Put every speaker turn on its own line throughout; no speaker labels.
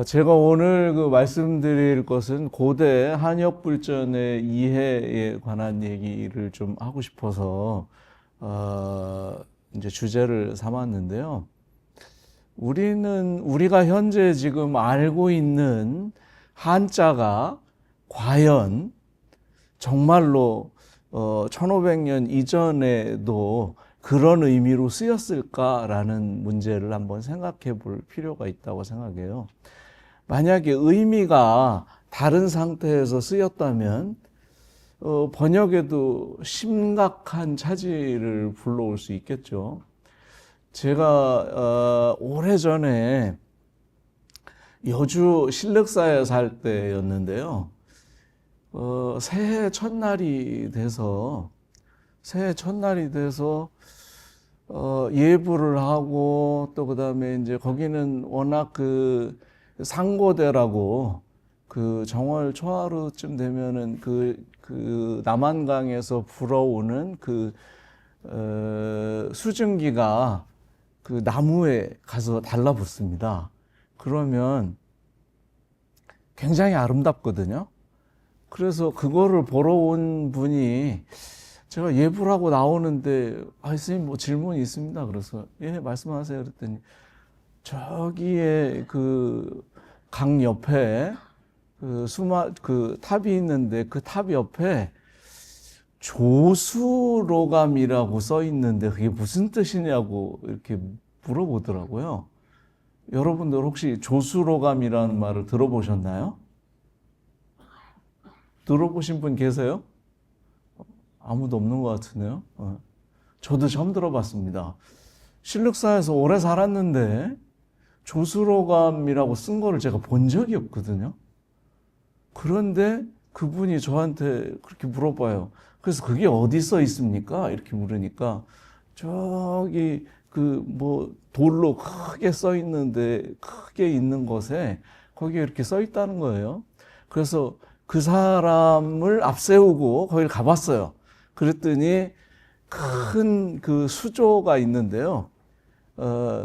제가 오늘 말씀드릴 것은 고대 한역 불전의 이해에 관한 얘기를 좀 하고 싶어서 이제 주제를 삼았는데요. 우리가 현재 지금 알고 있는 한자가 과연 정말로 1500년 이전에도 그런 의미로 쓰였을까라는 문제를 한번 생각해 볼 필요가 있다고 생각해요. 만약에 의미가 다른 상태에서 쓰였다면 번역에도 심각한 차질을 불러올 수 있겠죠. 제가 오래전에 여주 신륵사에 살 때였는데요. 새해 첫날이 돼서 예불을 하고 또 그다음에 이제 거기는 워낙 그 상고대라고 그 정월 초하루쯤 되면은 그 남한강에서 불어오는 수증기가 그 나무에 가서 달라붙습니다. 그러면 굉장히 아름답거든요. 그래서 그거를 보러 온 분이 제가 예불하고 나오는데 선생님 뭐 질문이 있습니다. 그래서 예 말씀하세요. 그랬더니 저기에 그 강 옆에 그 탑이 있는데 그 탑 옆에 조수로감이라고 써 있는데 그게 무슨 뜻이냐고 이렇게 물어보더라고요. 여러분들 혹시 조수로감이라는 말을 들어보셨나요? 들어보신 분 계세요? 아무도 없는 것 같은데요. 저도 처음 들어봤습니다. 신륵사에서 오래 살았는데 조수로감이라고 쓴 거를 제가 본 적이 없거든요. 그런데 그분이 저한테 그렇게 물어봐요. 그래서 그게 어디 써 있습니까? 이렇게 물으니까 저기 그 뭐 돌로 크게 써 있는데 크게 있는 것에 거기에 이렇게 써 있다는 거예요. 그래서 그 사람을 앞세우고 거기를 가봤어요. 그랬더니 큰 그 수조가 있는데요.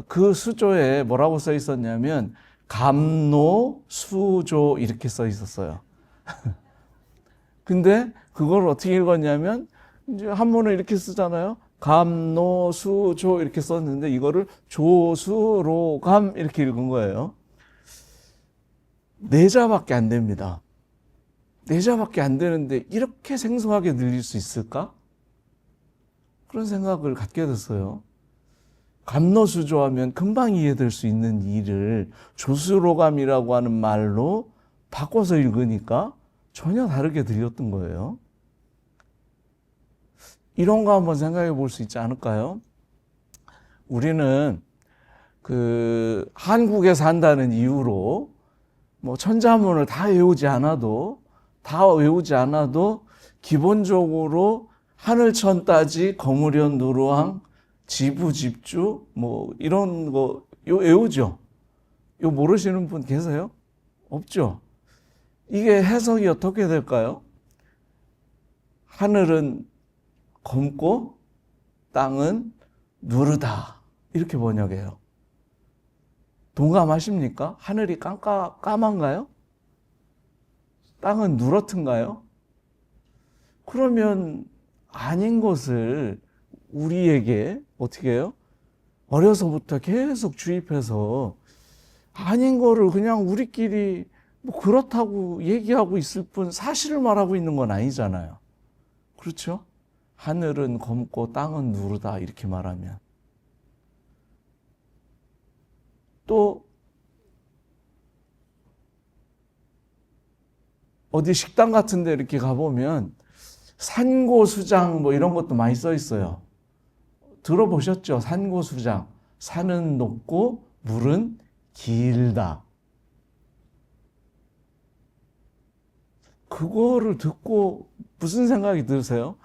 그 수조에 뭐라고 써 있었냐면 감노수조 이렇게 써 있었어요. 근데 그걸 어떻게 읽었냐면 이제 한문을 이렇게 쓰잖아요. 감노수조 이렇게 썼는데 이거를 조수로감 이렇게 읽은 거예요. 네 자밖에 안 됩니다. 네 자밖에 안 되는데 이렇게 생소하게 들릴 수 있을까? 그런 생각을 갖게 됐어요. 감노수조하면 금방 이해될 수 있는 일을 조수로감이라고 하는 말로 바꿔서 읽으니까 전혀 다르게 들렸던 거예요. 이런 거 한번 생각해 볼 수 있지 않을까요? 우리는 그 한국에 산다는 이유로 뭐 천자문을 다 외우지 않아도 기본적으로 하늘천 따지 거무련 누루왕 지부집주 뭐 이런 거 외우죠. 요 모르시는 분 계세요? 없죠. 이게 해석이 어떻게 될까요? 하늘은 검고 땅은 누르다 이렇게 번역해요. 동감하십니까? 하늘이 까만가요? 땅은 누렇던가요? 그러면 아닌 것을 우리에게 어떻게 해요? 어려서부터 계속 주입해서 아닌 거를 그냥 우리끼리 뭐 그렇다고 얘기하고 있을 뿐 사실을 말하고 있는 건 아니잖아요. 그렇죠? 하늘은 검고 땅은 누르다 이렇게 말하면 또 어디 식당 같은 데 이렇게 가보면 산고수장 뭐 이런 것도 많이 써 있어요. 들어보셨죠? 산고수장. 산은 높고 물은 길다. 그거를 듣고 무슨 생각이 드세요?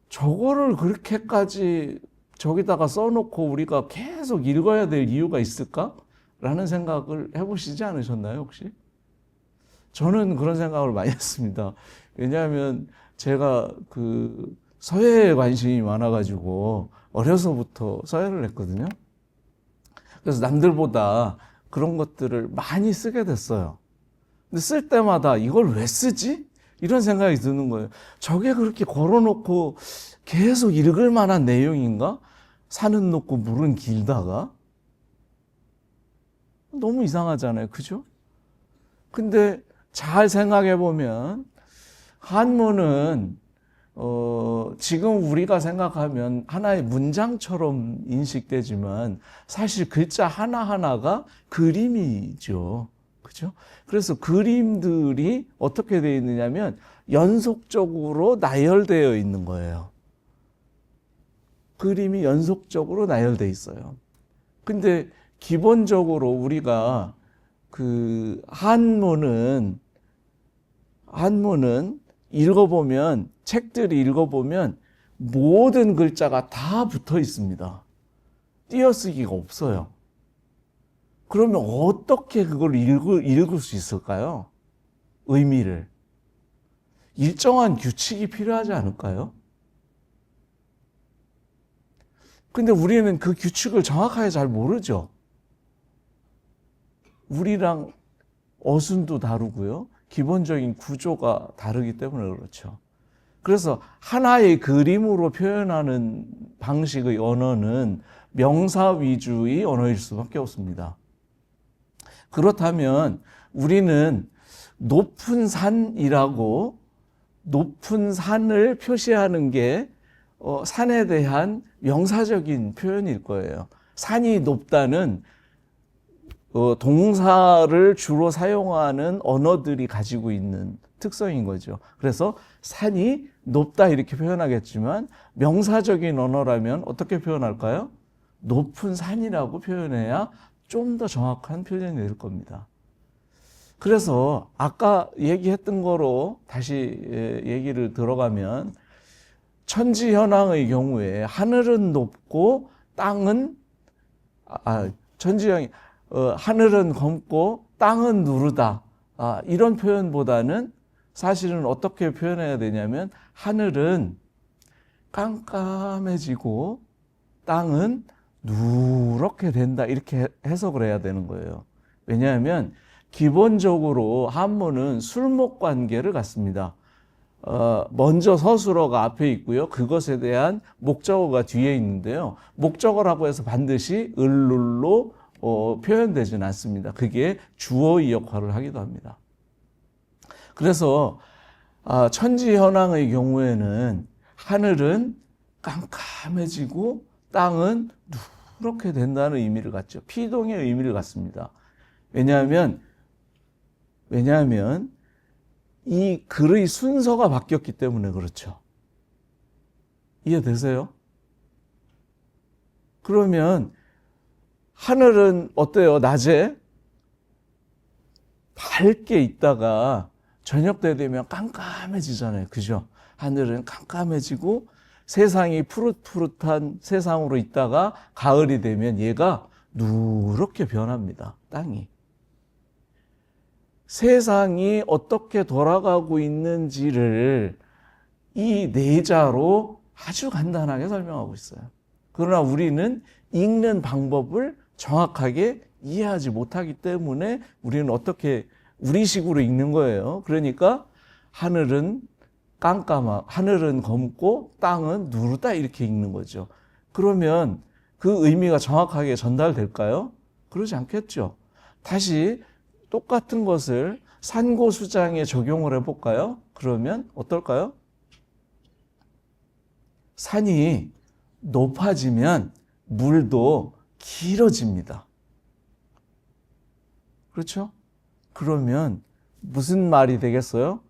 저거를 그렇게까지 저기다가 써놓고 우리가 계속 읽어야 될 이유가 있을까? 라는 생각을 해보시지 않으셨나요, 혹시? 저는 그런 생각을 많이 했습니다. 왜냐하면 제가 그 서예에 관심이 많아가지고 어려서부터 서예를 했거든요. 그래서 남들보다 그런 것들을 많이 쓰게 됐어요. 근데 쓸 때마다 이걸 왜 쓰지? 이런 생각이 드는 거예요. 저게 그렇게 걸어놓고 계속 읽을 만한 내용인가? 산은 높고 물은 길다가? 너무 이상하잖아요. 그죠? 근데 잘 생각해 보면 한문은 지금 우리가 생각하면 하나의 문장처럼 인식되지만 사실 글자 하나하나가 그림이죠. 그죠? 그래서 그림들이 어떻게 되어 있느냐면 연속적으로 나열되어 있는 거예요. 그림이 연속적으로 나열되어 있어요. 근데 기본적으로 우리가 그 한문은 읽어보면, 책들이 읽어보면 모든 글자가 다 붙어 있습니다. 띄어쓰기가 없어요. 그러면 어떻게 그걸 읽을 수 있을까요? 의미를. 일정한 규칙이 필요하지 않을까요? 근데 우리는 그 규칙을 정확하게 잘 모르죠. 우리랑 어순도 다르고요. 기본적인 구조가 다르기 때문에 그렇죠. 그래서 하나의 그림으로 표현하는 방식의 언어는 명사 위주의 언어일 수밖에 없습니다. 그렇다면 우리는 높은 산이라고 높은 산을 표시하는 게 산에 대한 명사적인 표현일 거예요. 산이 높다는 동사를 주로 사용하는 언어들이 가지고 있는 특성인 거죠. 그래서 산이 높다 이렇게 표현하겠지만 명사적인 언어라면 어떻게 표현할까요? 높은 산이라고 표현해야 좀 더 정확한 표현이 될 겁니다. 그래서 아까 얘기했던 거로 다시 얘기를 들어가면 천지현황의 경우에 하늘은 높고 땅은 하늘은 검고 땅은 누르다. 이런 표현보다는 사실은 어떻게 표현해야 되냐면 하늘은 깜깜해지고 땅은 누렇게 된다. 이렇게 해석을 해야 되는 거예요. 왜냐하면 기본적으로 한문은 술목 관계를 갖습니다. 먼저 서술어가 앞에 있고요. 그것에 대한 목적어가 뒤에 있는데요. 목적어라고 해서 반드시 을룰로 표현되지는 않습니다. 그게 주어의 역할을 하기도 합니다. 그래서 천지현황의 경우에는 하늘은 깜깜해지고 땅은 누렇게 된다는 의미를 갖죠. 피동의 의미를 갖습니다. 왜냐하면 이 글의 순서가 바뀌었기 때문에 그렇죠. 이해되세요? 그러면 하늘은 어때요? 낮에 밝게 있다가 저녁 때 되면 깜깜해지잖아요. 그죠? 하늘은 깜깜해지고 세상이 푸릇푸릇한 세상으로 있다가 가을이 되면 얘가 누렇게 변합니다. 땅이. 세상이 어떻게 돌아가고 있는지를 이 내자로 아주 간단하게 설명하고 있어요. 그러나 우리는 읽는 방법을 정확하게 이해하지 못하기 때문에 우리는 어떻게 우리식으로 읽는 거예요. 그러니까 하늘은 하늘은 검고 땅은 누르다 이렇게 읽는 거죠. 그러면 그 의미가 정확하게 전달될까요? 그러지 않겠죠. 다시 똑같은 것을 산고수장에 적용을 해볼까요? 그러면 어떨까요? 산이 높아지면 물도 길어집니다. 그렇죠? 그러면 무슨 말이 되겠어요?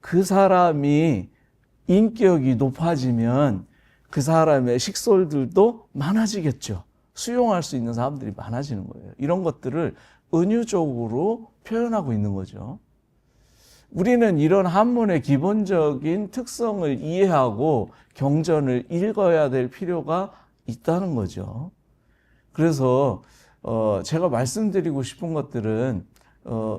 그 사람이 인격이 높아지면 그 사람의 식솔들도 많아지겠죠. 수용할 수 있는 사람들이 많아지는 거예요. 이런 것들을 은유적으로 표현하고 있는 거죠. 우리는 이런 한문의 기본적인 특성을 이해하고 경전을 읽어야 될 필요가 있다는 거죠. 그래서 제가 말씀드리고 싶은 것들은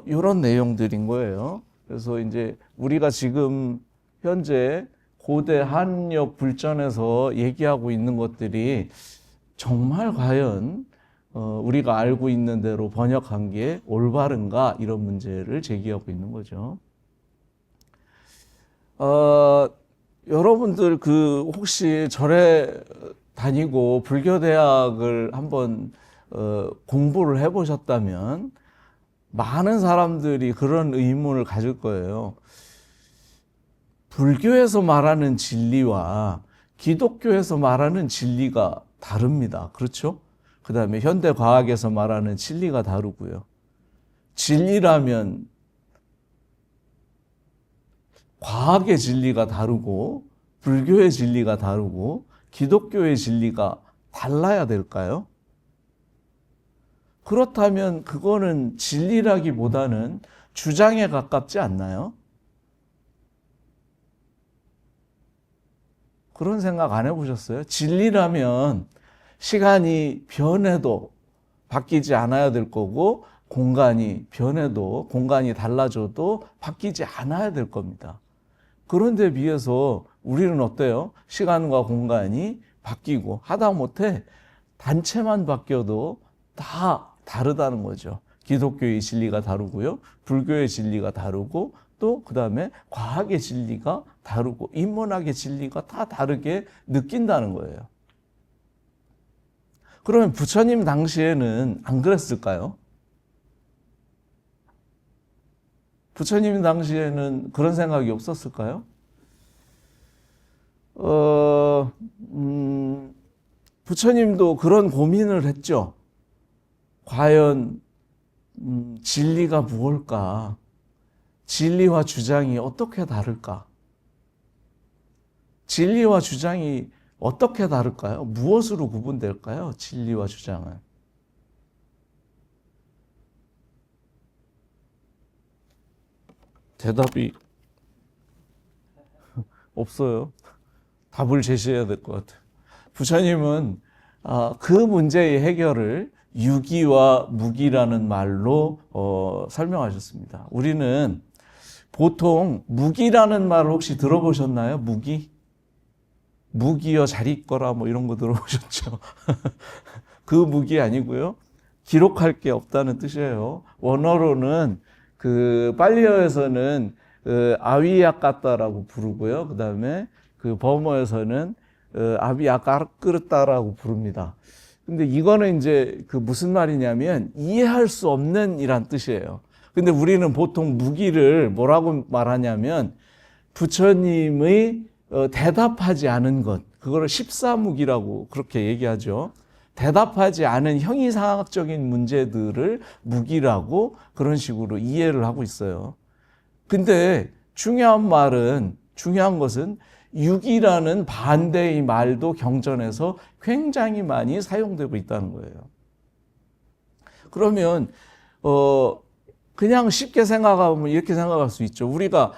이런 내용들인 거예요. 그래서 이제 우리가 지금 현재 고대 한역 불전에서 얘기하고 있는 것들이 정말 과연 우리가 알고 있는 대로 번역한 게 올바른가 이런 문제를 제기하고 있는 거죠. 여러분들 혹시 절에 다니고 불교 대학을 한번 공부를 해보셨다면 많은 사람들이 그런 의문을 가질 거예요. 불교에서 말하는 진리와 기독교에서 말하는 진리가 다릅니다. 그렇죠? 그 다음에 현대과학에서 말하는 진리가 다르고요. 진리라면 과학의 진리가 다르고 불교의 진리가 다르고 기독교의 진리가 달라야 될까요? 그렇다면 그거는 진리라기보다는 주장에 가깝지 않나요? 그런 생각 안 해보셨어요? 진리라면 시간이 변해도 바뀌지 않아야 될 거고 공간이 변해도 공간이 달라져도 바뀌지 않아야 될 겁니다. 그런데 비해서 우리는 어때요? 시간과 공간이 바뀌고 하다못해 단체만 바뀌어도 다 다르다는 거죠. 기독교의 진리가 다르고요. 불교의 진리가 다르고 또 그 다음에 과학의 진리가 다르고 인문학의 진리가 다 다르게 느낀다는 거예요. 그러면 부처님 당시에는 안 그랬을까요? 부처님 당시에는 그런 생각이 없었을까요? 부처님도 그런 고민을 했죠. 과연 진리가 무엇일까? 진리와 주장이 어떻게 다를까? 진리와 주장이 어떻게 다를까요? 무엇으로 구분될까요? 진리와 주장은. 대답이 없어요. 답을 제시해야 될 것 같아요. 부처님은 그 문제의 해결을 유기와 무기라는 말로 설명하셨습니다. 우리는 보통 무기라는 말을 혹시 들어보셨나요? 무기? 무기여 잘 있거라 뭐 이런 거 들어보셨죠? 그 무기 아니고요. 기록할 게 없다는 뜻이에요. 원어로는 팔리어에서는 아위야까따라고 부르고요. 그 다음에 버머에서는 아비야까르따라고 부릅니다. 근데 이거는 이제 무슨 말이냐면 이해할 수 없는 이란 뜻이에요. 근데 우리는 보통 무기를 뭐라고 말하냐면 부처님의 대답하지 않은 것, 그거를 십사무기라고 그렇게 얘기하죠. 대답하지 않은 형이상학적인 문제들을 무기라고 그런 식으로 이해를 하고 있어요. 근데 중요한 것은 유기라는 반대의 말도 경전에서 굉장히 많이 사용되고 있다는 거예요. 그러면 그냥 쉽게 생각하면 이렇게 생각할 수 있죠. 우리가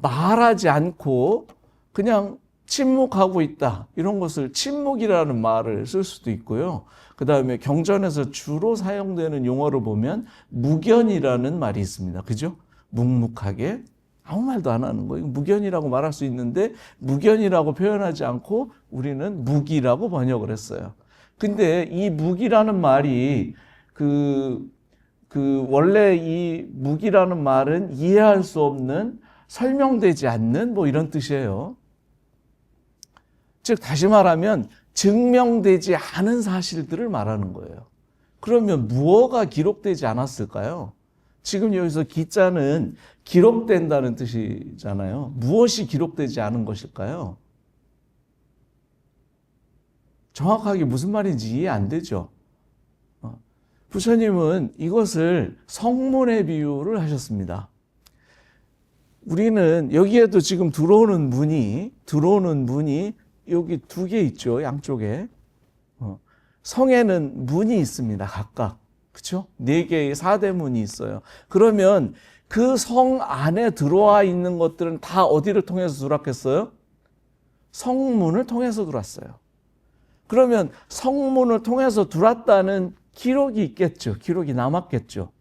말하지 않고 그냥 침묵하고 있다. 이런 것을 침묵이라는 말을 쓸 수도 있고요. 그 다음에 경전에서 주로 사용되는 용어를 보면 무견이라는 말이 있습니다. 그죠? 묵묵하게 아무 말도 안 하는 거예요. 무견이라고 말할 수 있는데 무견이라고 표현하지 않고 우리는 무기라고 번역을 했어요. 근데 이 무기라는 말이 원래 이 무기라는 말은 이해할 수 없는 설명되지 않는 뭐 이런 뜻이에요. 즉 다시 말하면 증명되지 않은 사실들을 말하는 거예요. 그러면 무엇가 기록되지 않았을까요? 지금 여기서 기자는 기록된다는 뜻이잖아요. 무엇이 기록되지 않은 것일까요? 정확하게 무슨 말인지 이해 안 되죠. 부처님은 이것을 성문의 비유를 하셨습니다. 우리는 여기에도 지금 들어오는 문이 여기 2개 있죠. 양쪽에. 성에는 문이 있습니다. 각각. 그렇죠? 4개의 4대 문이 있어요. 그러면 그 성 안에 들어와 있는 것들은 다 어디를 통해서 들어왔겠어요? 성문을 통해서 들어왔어요. 그러면 성문을 통해서 들어왔다는 기록이 있겠죠. 기록이 남았겠죠.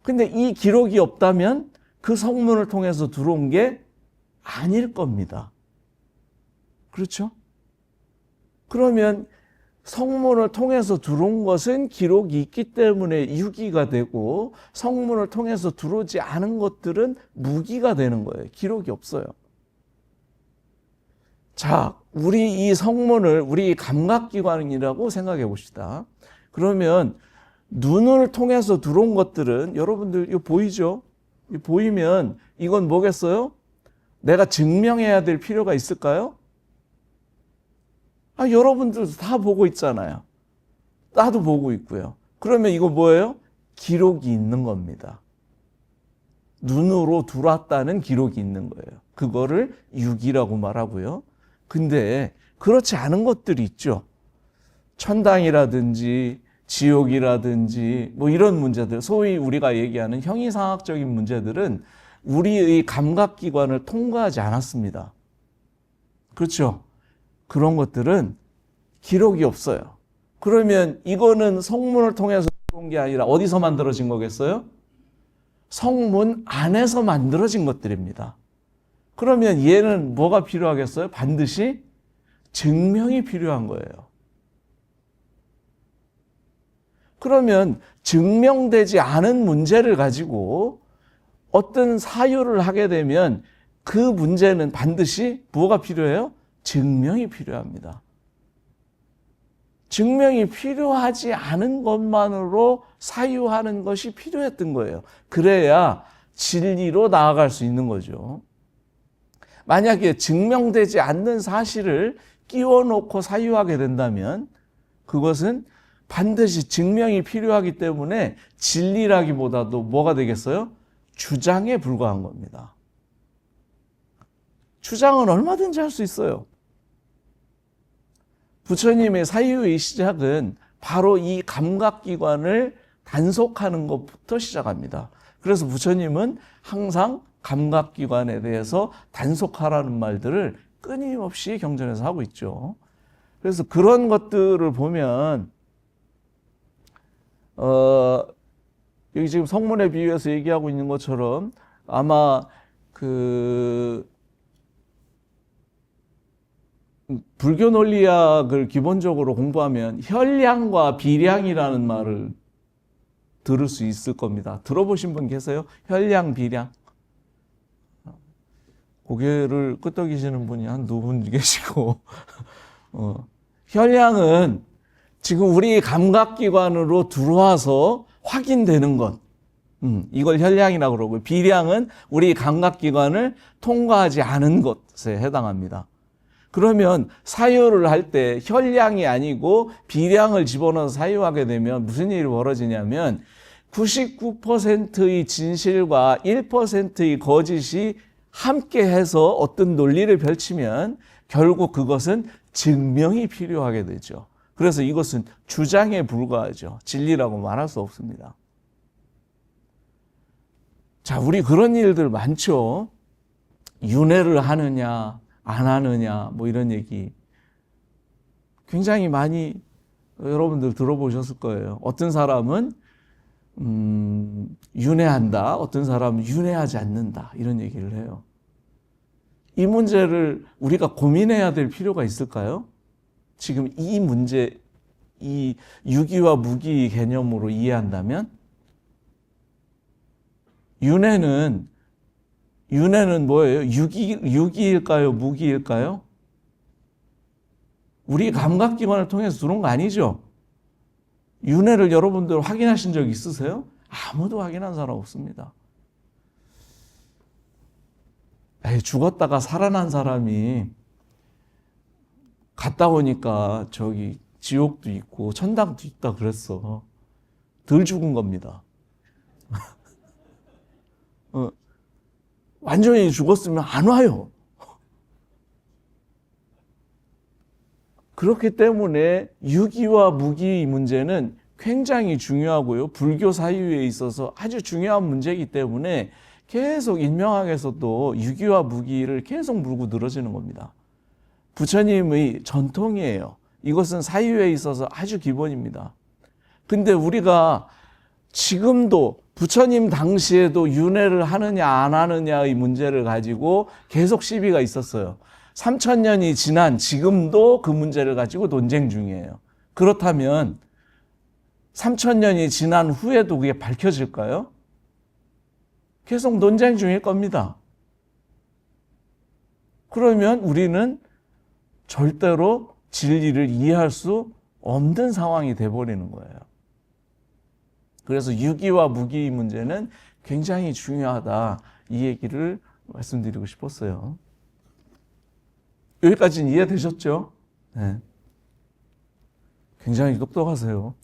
근데 이 기록이 없다면 그 성문을 통해서 들어온 게 아닐 겁니다. 그렇죠? 그러면 성문을 통해서 들어온 것은 기록이 있기 때문에 유기가 되고, 성문을 통해서 들어오지 않은 것들은 무기가 되는 거예요. 기록이 없어요. 자, 우리 이 성문을 우리 감각기관이라고 생각해 봅시다. 그러면 눈을 통해서 들어온 것들은, 여러분들 이거 보이죠? 이거 보이면 이건 뭐겠어요? 내가 증명해야 될 필요가 있을까요? 여러분들도 다 보고 있잖아요. 나도 보고 있고요. 그러면 이거 뭐예요? 기록이 있는 겁니다. 눈으로 들어왔다는 기록이 있는 거예요. 그거를 유기라고 말하고요. 근데 그렇지 않은 것들이 있죠. 천당이라든지 지옥이라든지 뭐 이런 문제들, 소위 우리가 얘기하는 형이상학적인 문제들은 우리의 감각기관을 통과하지 않았습니다. 그렇죠? 그런 것들은 기록이 없어요. 그러면 이거는 성문을 통해서 들어온 게 아니라 어디서 만들어진 거겠어요? 성문 안에서 만들어진 것들입니다. 그러면 얘는 뭐가 필요하겠어요? 반드시 증명이 필요한 거예요. 그러면 증명되지 않은 문제를 가지고 어떤 사유를 하게 되면 그 문제는 반드시 뭐가 필요해요? 증명이 필요합니다. 증명이 필요하지 않은 것만으로 사유하는 것이 필요했던 거예요. 그래야 진리로 나아갈 수 있는 거죠. 만약에 증명되지 않는 사실을 끼워놓고 사유하게 된다면 그것은 반드시 증명이 필요하기 때문에 진리라기보다도 뭐가 되겠어요? 주장에 불과한 겁니다. 주장은 얼마든지 할 수 있어요. 부처님의 사유의 시작은 바로 이 감각기관을 단속하는 것부터 시작합니다. 그래서 부처님은 항상 감각기관에 대해서 단속하라는 말들을 끊임없이 경전에서 하고 있죠. 그래서 그런 것들을 보면 여기 지금 성문에 비유해서 얘기하고 있는 것처럼 아마 불교 논리학을 기본적으로 공부하면 혈량과 비량이라는 말을 들을 수 있을 겁니다. 들어보신 분 계세요? 혈량, 비량. 고개를 끄덕이시는 분이 한 두 분 계시고 혈량은 지금 우리 감각기관으로 들어와서 확인되는 것, 이걸 혈량이라고 그러고, 비량은 우리 감각기관을 통과하지 않은 것에 해당합니다. 그러면 사유를 할 때 혈량이 아니고 비량을 집어넣어서 사유하게 되면 무슨 일이 벌어지냐면 99%의 진실과 1%의 거짓이 함께해서 어떤 논리를 펼치면 결국 그것은 증명이 필요하게 되죠. 그래서 이것은 주장에 불과하죠. 진리라고 말할 수 없습니다. 자, 우리 그런 일들 많죠. 윤회를 하느냐 안 하느냐 뭐 이런 얘기 굉장히 많이 여러분들 들어보셨을 거예요. 어떤 사람은 윤회한다, 어떤 사람은 윤회하지 않는다, 이런 얘기를 해요. 이 문제를 우리가 고민해야 될 필요가 있을까요? 지금 이 문제, 이 유기와 무기 개념으로 이해한다면 윤회는 뭐예요? 유기일까요? 무기일까요? 우리 감각기관을 통해서 들어온 거 아니죠? 윤회를 여러분들 확인하신 적 있으세요? 아무도 확인한 사람 없습니다. 죽었다가 살아난 사람이 갔다 오니까 저기 지옥도 있고 천당도 있다 그랬어. 덜 죽은 겁니다. 완전히 죽었으면 안 와요. 그렇기 때문에 유기와 무기 문제는 굉장히 중요하고요. 불교 사유에 있어서 아주 중요한 문제이기 때문에 계속 인명학에서도 유기와 무기를 계속 물고 늘어지는 겁니다. 부처님의 전통이에요. 이것은 사유에 있어서 아주 기본입니다. 근데 우리가 지금도 부처님 당시에도 윤회를 하느냐 안 하느냐의 문제를 가지고 계속 시비가 있었어요. 3000년이 지난 지금도 그 문제를 가지고 논쟁 중이에요. 그렇다면 3000년이 지난 후에도 그게 밝혀질까요? 계속 논쟁 중일 겁니다. 그러면 우리는 절대로 진리를 이해할 수 없는 상황이 돼버리는 거예요. 그래서 유기와 무기 문제는 굉장히 중요하다. 이 얘기를 말씀드리고 싶었어요. 여기까지는 이해되셨죠? 네. 굉장히 똑똑하세요.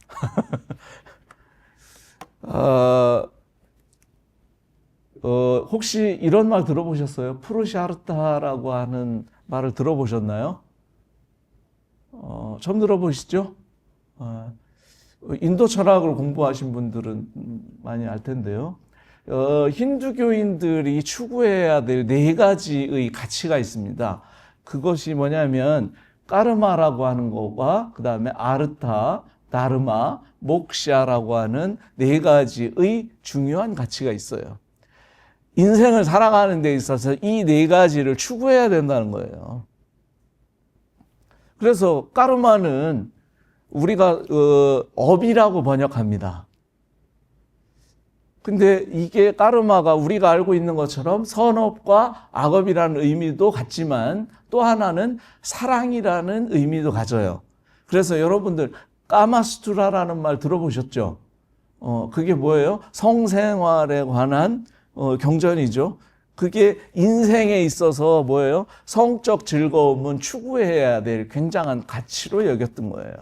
혹시 이런 말 들어보셨어요? 푸르샤르타라고 하는 말을 들어보셨나요? 처음 들어보시죠? 인도 철학을 공부하신 분들은 많이 알 텐데요. 힌두교인들이 추구해야 될 4가지의 가치가 있습니다. 그것이 뭐냐면 까르마라고 하는 것과 그 다음에 아르타, 다르마, 목샤라고 하는 4가지의 중요한 가치가 있어요. 인생을 살아가는 데 있어서 이 4가지를 추구해야 된다는 거예요. 그래서 까르마는 우리가 업이라고 번역합니다. 근데 이게 까르마가 우리가 알고 있는 것처럼 선업과 악업이라는 의미도 같지만 또 하나는 사랑이라는 의미도 가져요. 그래서 여러분들 까마수트라라는 말 들어보셨죠? 그게 뭐예요? 성생활에 관한 경전이죠. 그게 인생에 있어서 뭐예요? 성적 즐거움은 추구해야 될 굉장한 가치로 여겼던 거예요.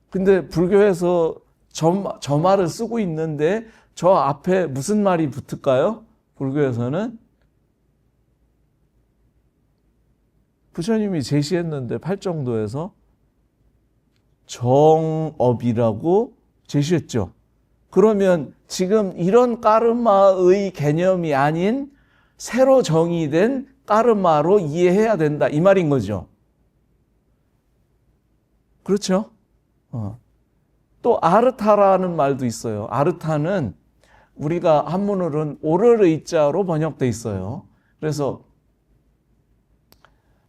근데 불교에서 저 말을 쓰고 있는데 저 앞에 무슨 말이 붙을까요? 불교에서는 부처님이 제시했는데 팔정도에서 정업이라고 제시했죠. 그러면 지금 이런 까르마의 개념이 아닌 새로 정의된 까르마로 이해해야 된다 이 말인 거죠. 그렇죠? 또 아르타라는 말도 있어요. 아르타는 우리가 한문으로는 오를의자로 번역돼 있어요. 그래서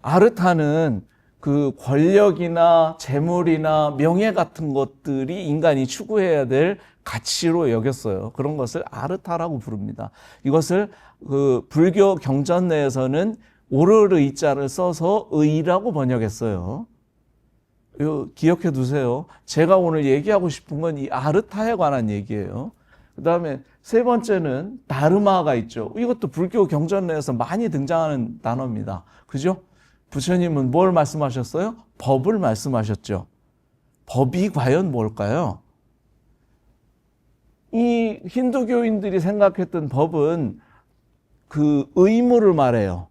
아르타는 그 권력이나 재물이나 명예 같은 것들이 인간이 추구해야 될 가치로 여겼어요. 그런 것을 아르타라고 부릅니다. 이것을 그 불교 경전 내에서는 오를의자를 써서 의라고 번역했어요. 기억해 두세요. 제가 오늘 얘기하고 싶은 건 이 아르타에 관한 얘기예요. 그 다음에 3번째는 다르마가 있죠. 이것도 불교 경전 내에서 많이 등장하는 단어입니다. 그죠? 부처님은 뭘 말씀하셨어요? 법을 말씀하셨죠. 법이 과연 뭘까요? 이 힌두교인들이 생각했던 법은 그 의무를 말해요.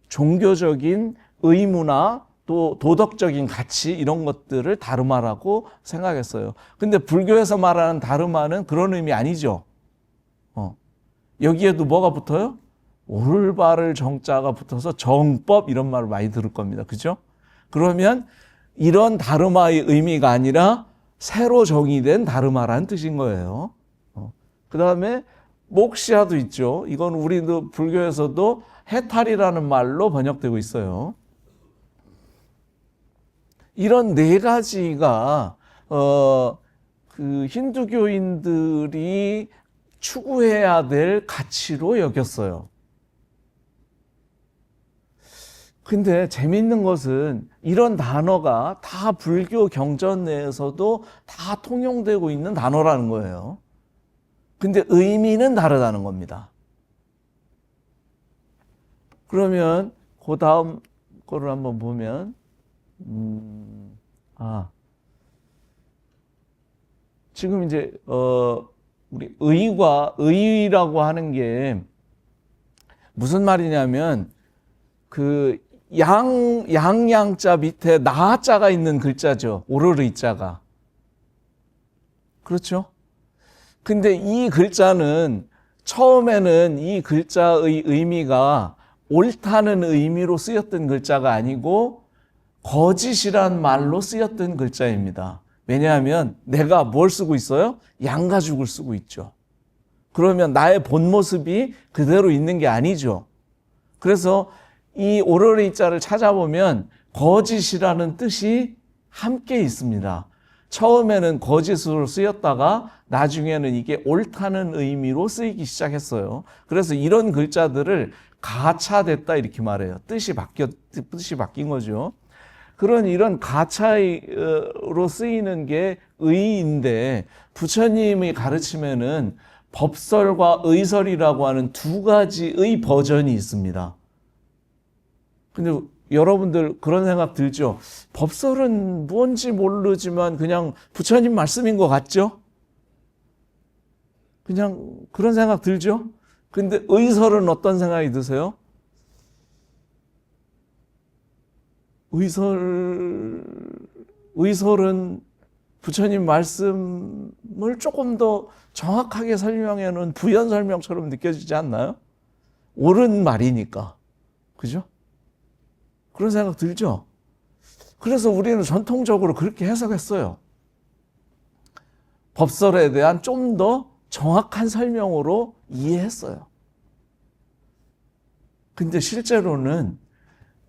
종교적인 의무나 또 도덕적인 가치 이런 것들을 다르마라고 생각했어요. 근데 불교에서 말하는 다르마는 그런 의미 아니죠. 여기에도 뭐가 붙어요? 올바를 정자가 붙어서 정법 이런 말을 많이 들을 겁니다. 그죠? 그러면 이런 다르마의 의미가 아니라 새로 정의된 다르마라는 뜻인 거예요. 그 다음에 목시아도 있죠. 이건 우리도 불교에서도 해탈이라는 말로 번역되고 있어요. 이런 4가지가 그 힌두교인들이 추구해야 될 가치로 여겼어요. 근데 재미있는 것은 이런 단어가 다 불교 경전 내에서도 다 통용되고 있는 단어라는 거예요. 근데 의미는 다르다는 겁니다. 그러면 그 다음 거를 한번 보면 지금 이제 우리 의라고 하는 게 무슨 말이냐면 그 양양자 밑에 나자가 있는 글자죠. 오르르이자가. 그렇죠? 근데 이 글자는 처음에는 이 글자의 의미가 옳다는 의미로 쓰였던 글자가 아니고 거짓이란 말로 쓰였던 글자입니다. 왜냐하면 내가 뭘 쓰고 있어요? 양가죽을 쓰고 있죠. 그러면 나의 본 모습이 그대로 있는 게 아니죠. 그래서 이 오르르이자를 찾아보면 거짓이라는 뜻이 함께 있습니다. 처음에는 거짓으로 쓰였다가 나중에는 이게 옳다는 의미로 쓰이기 시작했어요. 그래서 이런 글자들을 가차됐다 이렇게 말해요. 뜻이 바뀐 거죠. 그런 이런 가차로 쓰이는 게 의인데, 부처님의 가르침에는 법설과 의설이라고 하는 두 가지의 버전이 있습니다. 근데 여러분들 그런 생각 들죠? 법설은 뭔지 모르지만 그냥 부처님 말씀인 것 같죠? 그냥 그런 생각 들죠? 근데 의설은 어떤 생각이 드세요? 의설은 부처님 말씀을 조금 더 정확하게 설명해 놓은 부연 설명처럼 느껴지지 않나요? 옳은 말이니까. 그죠? 그런 생각 들죠? 그래서 우리는 전통적으로 그렇게 해석했어요. 법설에 대한 좀 더 정확한 설명으로 이해했어요. 근데 실제로는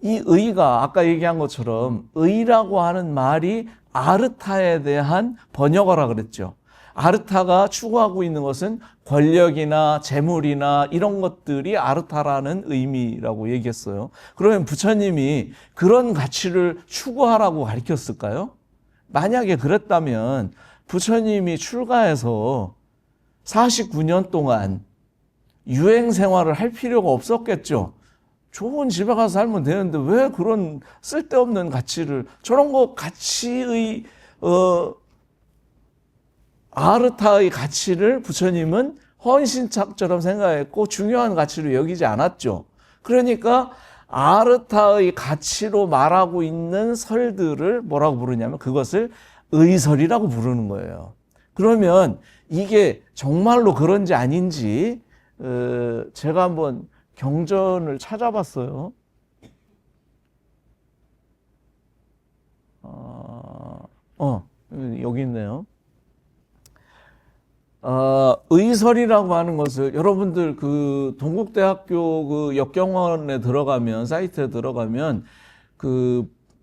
이 의가 아까 얘기한 것처럼 의라고 하는 말이 아르타에 대한 번역어라 그랬죠. 아르타가 추구하고 있는 것은 권력이나 재물이나 이런 것들이 아르타라는 의미라고 얘기했어요. 그러면 부처님이 그런 가치를 추구하라고 가르쳤을까요? 만약에 그랬다면 부처님이 출가해서 49년 동안 유행 생활을 할 필요가 없었겠죠. 좋은 집에 가서 살면 되는데 왜 그런 쓸데없는 가치를, 저런 거 가치의 아르타의 가치를 부처님은 헌신착처럼 생각했고 중요한 가치로 여기지 않았죠. 그러니까 아르타의 가치로 말하고 있는 설들을 뭐라고 부르냐면 그것을 의설이라고 부르는 거예요. 그러면 이게 정말로 그런지 아닌지 제가 한번 경전을 찾아봤어요. 여기 있네요. 의설이라고 하는 것을 여러분들 그 동국대학교 그 역경원에 들어가면, 사이트에 들어가면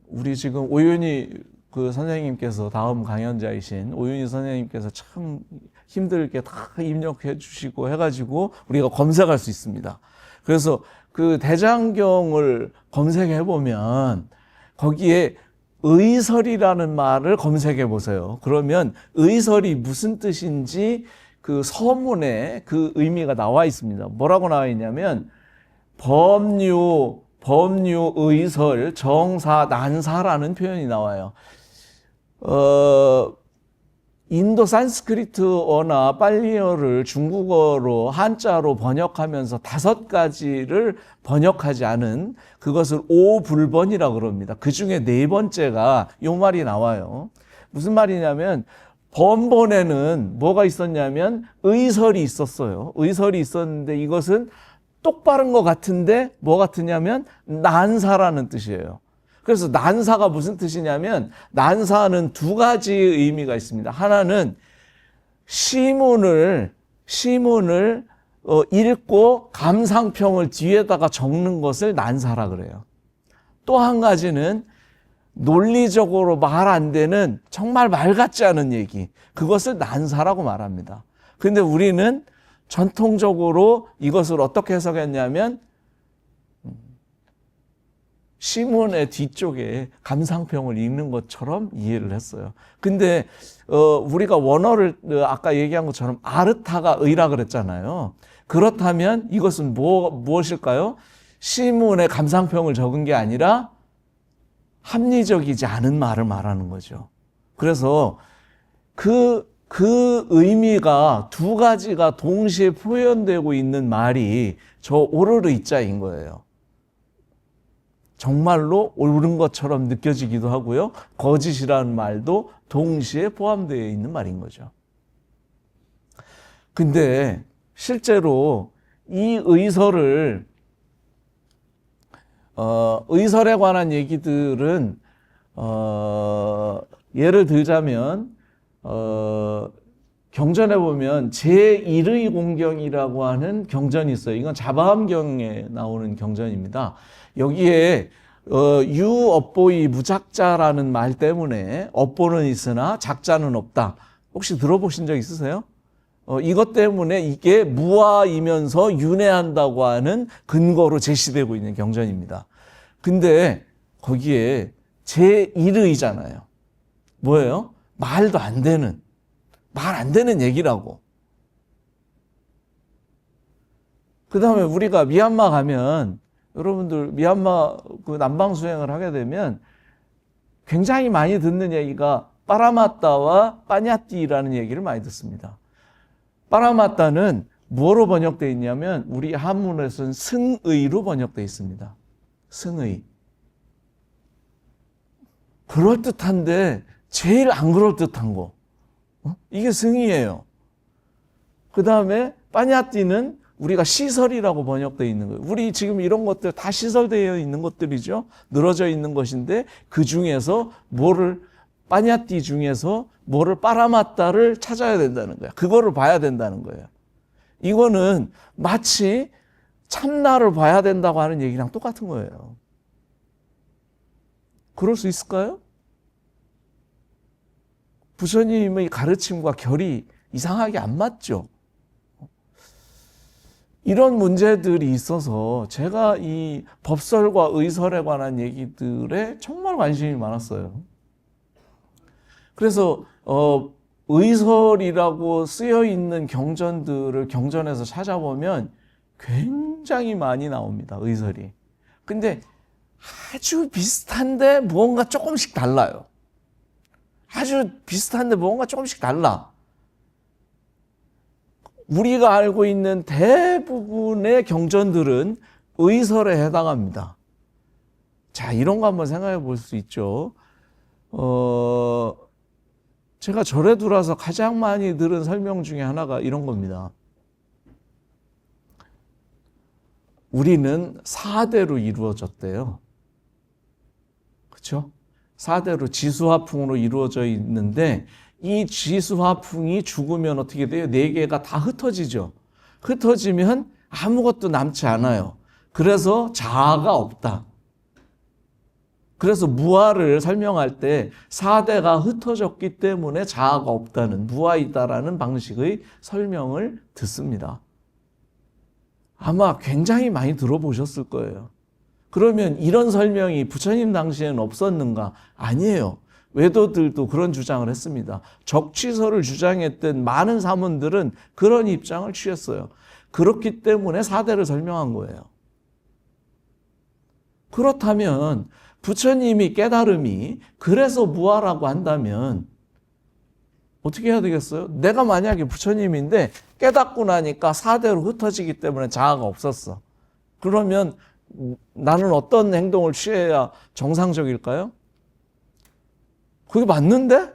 우리 지금 오윤희 그 선생님께서, 다음 강연자이신 오윤희 선생님께서 참 힘들게 다 입력해 주시고 해가지고 우리가 검색할 수 있습니다. 그래서 그 대장경을 검색해 보면 거기에 의설이라는 말을 검색해 보세요. 그러면 의설이 무슨 뜻인지 그 서문에 그 의미가 나와 있습니다. 뭐라고 나와 있냐면 법류, 의설, 정사, 난사라는 표현이 나와요. 인도 산스크리트어나 빨리어를 중국어로 한자로 번역하면서 5가지를 번역하지 않은 그것을 오불번이라고 그럽니다. 그 중에 4번째가 이 말이 나와요. 무슨 말이냐면 번번에는 뭐가 있었냐면 의설이 있었어요. 의설이 있었는데 이것은 똑바른 것 같은데 뭐 같으냐면 난사라는 뜻이에요. 그래서 난사가 무슨 뜻이냐면 난사는 2가지의 의미가 있습니다. 하나는 시문을 읽고 감상평을 뒤에다가 적는 것을 난사라 그래요. 또 한 가지는 논리적으로 말 안 되는 정말 말 같지 않은 얘기, 그것을 난사라고 말합니다. 근데 우리는 전통적으로 이것을 어떻게 해석했냐면 시문의 뒤쪽에 감상평을 읽는 것처럼 이해를 했어요. 근데 우리가 원어를 아까 얘기한 것처럼 아르타가 의라 그랬잖아요. 그렇다면 이것은 무엇일까요? 시문의 감상평을 적은 게 아니라 합리적이지 않은 말을 말하는 거죠. 그래서 그 의미가 2가지가 동시에 표현되고 있는 말이 저 오르르이자인 거예요. 정말로 옳은 것처럼 느껴지기도 하고요. 거짓이라는 말도 동시에 포함되어 있는 말인 거죠. 근데 실제로 이 의설을 의설에 관한 얘기들은 예를 들자면 경전에 보면 제1의 공경이라고 하는 경전이 있어요. 이건 자바함경에 나오는 경전입니다. 여기에 유업보이 무작자라는 말 때문에 업보는 있으나 작자는 없다. 혹시 들어보신 적 있으세요? 이것 때문에 이게 무아이면서 윤회한다고 하는 근거로 제시되고 있는 경전입니다. 근데 거기에 제1의잖아요. 뭐예요? 말도 안 되는, 말 안 되는 얘기라고. 그 다음에 우리가 미얀마 가면, 여러분들 미얀마 그 남방 수행을 하게 되면 굉장히 많이 듣는 얘기가 빠라마따와 빠냐띠라는 얘기를 많이 듣습니다. 빠라마따는 뭐로 번역되어 있냐면 우리 한문에서는 승의로 번역되어 있습니다. 승의. 그럴듯한데 제일 안 그럴듯한 거. 이게 승의예요. 그 다음에 빠냐띠는 우리가 시설이라고 번역되어 있는 거예요. 우리 지금 이런 것들 다 시설되어 있는 것들이죠. 늘어져 있는 것인데 그 중에서 빠냐띠 중에서 뭐를 빠라마따를 찾아야 된다는 거야. 그거를 봐야 된다는 거예요. 이거는 마치 참나를 봐야 된다고 하는 얘기랑 똑같은 거예요. 그럴 수 있을까요? 부처님의 가르침과 결이 이상하게 안 맞죠. 이런 문제들이 있어서 제가 이 법설과 의설에 관한 얘기들에 정말 관심이 많았어요. 그래서 의설이라고 쓰여 있는 경전들을 경전에서 찾아보면 굉장히 많이 나옵니다. 의설이. 근데 아주 비슷한데 무언가 조금씩 달라요. 아주 비슷한데 무언가 조금씩 달라. 우리가 알고 있는 대부분의 경전들은 의설에 해당합니다. 자, 이런 거 한번 생각해 볼 수 있죠. 제가 절에 들어와서 가장 많이 들은 설명 중에 하나가 이런 겁니다. 우리는 4대로 이루어졌대요. 그렇죠? 4대로 지수화풍으로 이루어져 있는데 이 지수화풍이 죽으면 어떻게 돼요? 4개가 다 흩어지죠. 흩어지면 아무것도 남지 않아요. 그래서 자아가 없다. 그래서 무아를 설명할 때 4대가 흩어졌기 때문에 자아가 없다는, 무아이다라는 방식의 설명을 듣습니다. 아마 굉장히 많이 들어보셨을 거예요. 그러면 이런 설명이 부처님 당시에는 없었는가? 아니에요. 외도들도 그런 주장을 했습니다. 적취설을 주장했던 많은 사문들은 그런 입장을 취했어요. 그렇기 때문에 4대를 설명한 거예요. 그렇다면 부처님이 깨달음이 그래서 무아라고 한다면 어떻게 해야 되겠어요? 내가 만약에 부처님인데 깨닫고 나니까 4대로 흩어지기 때문에 자아가 없었어. 그러면 나는 어떤 행동을 취해야 정상적일까요? 그게 맞는데?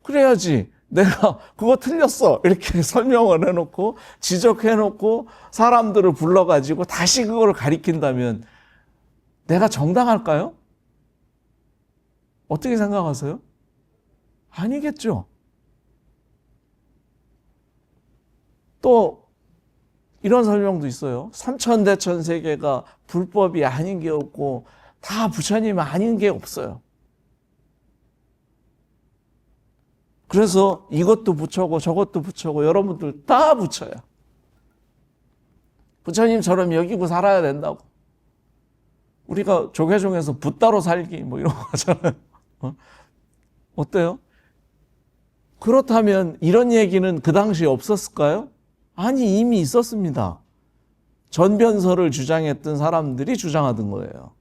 그래야지. 내가 그거 틀렸어. 이렇게 설명을 해놓고 지적해놓고 사람들을 불러가지고 다시 그거를 가리킨다면 내가 정당할까요? 어떻게 생각하세요? 아니겠죠. 또 이런 설명도 있어요. 삼천대천 세계가 불법이 아닌 게 없고 다 부처님 아닌 게 없어요. 그래서 이것도 부처고 저것도 부처고 여러분들 다 부처야. 부처님처럼 여기고 살아야 된다고. 우리가 조계종에서 붓다로 살기 뭐 이런 거 하잖아요. 어때요? 그렇다면 이런 얘기는 그 당시에 없었을까요? 아니, 이미 있었습니다. 전변설을 주장했던 사람들이 주장하던 거예요.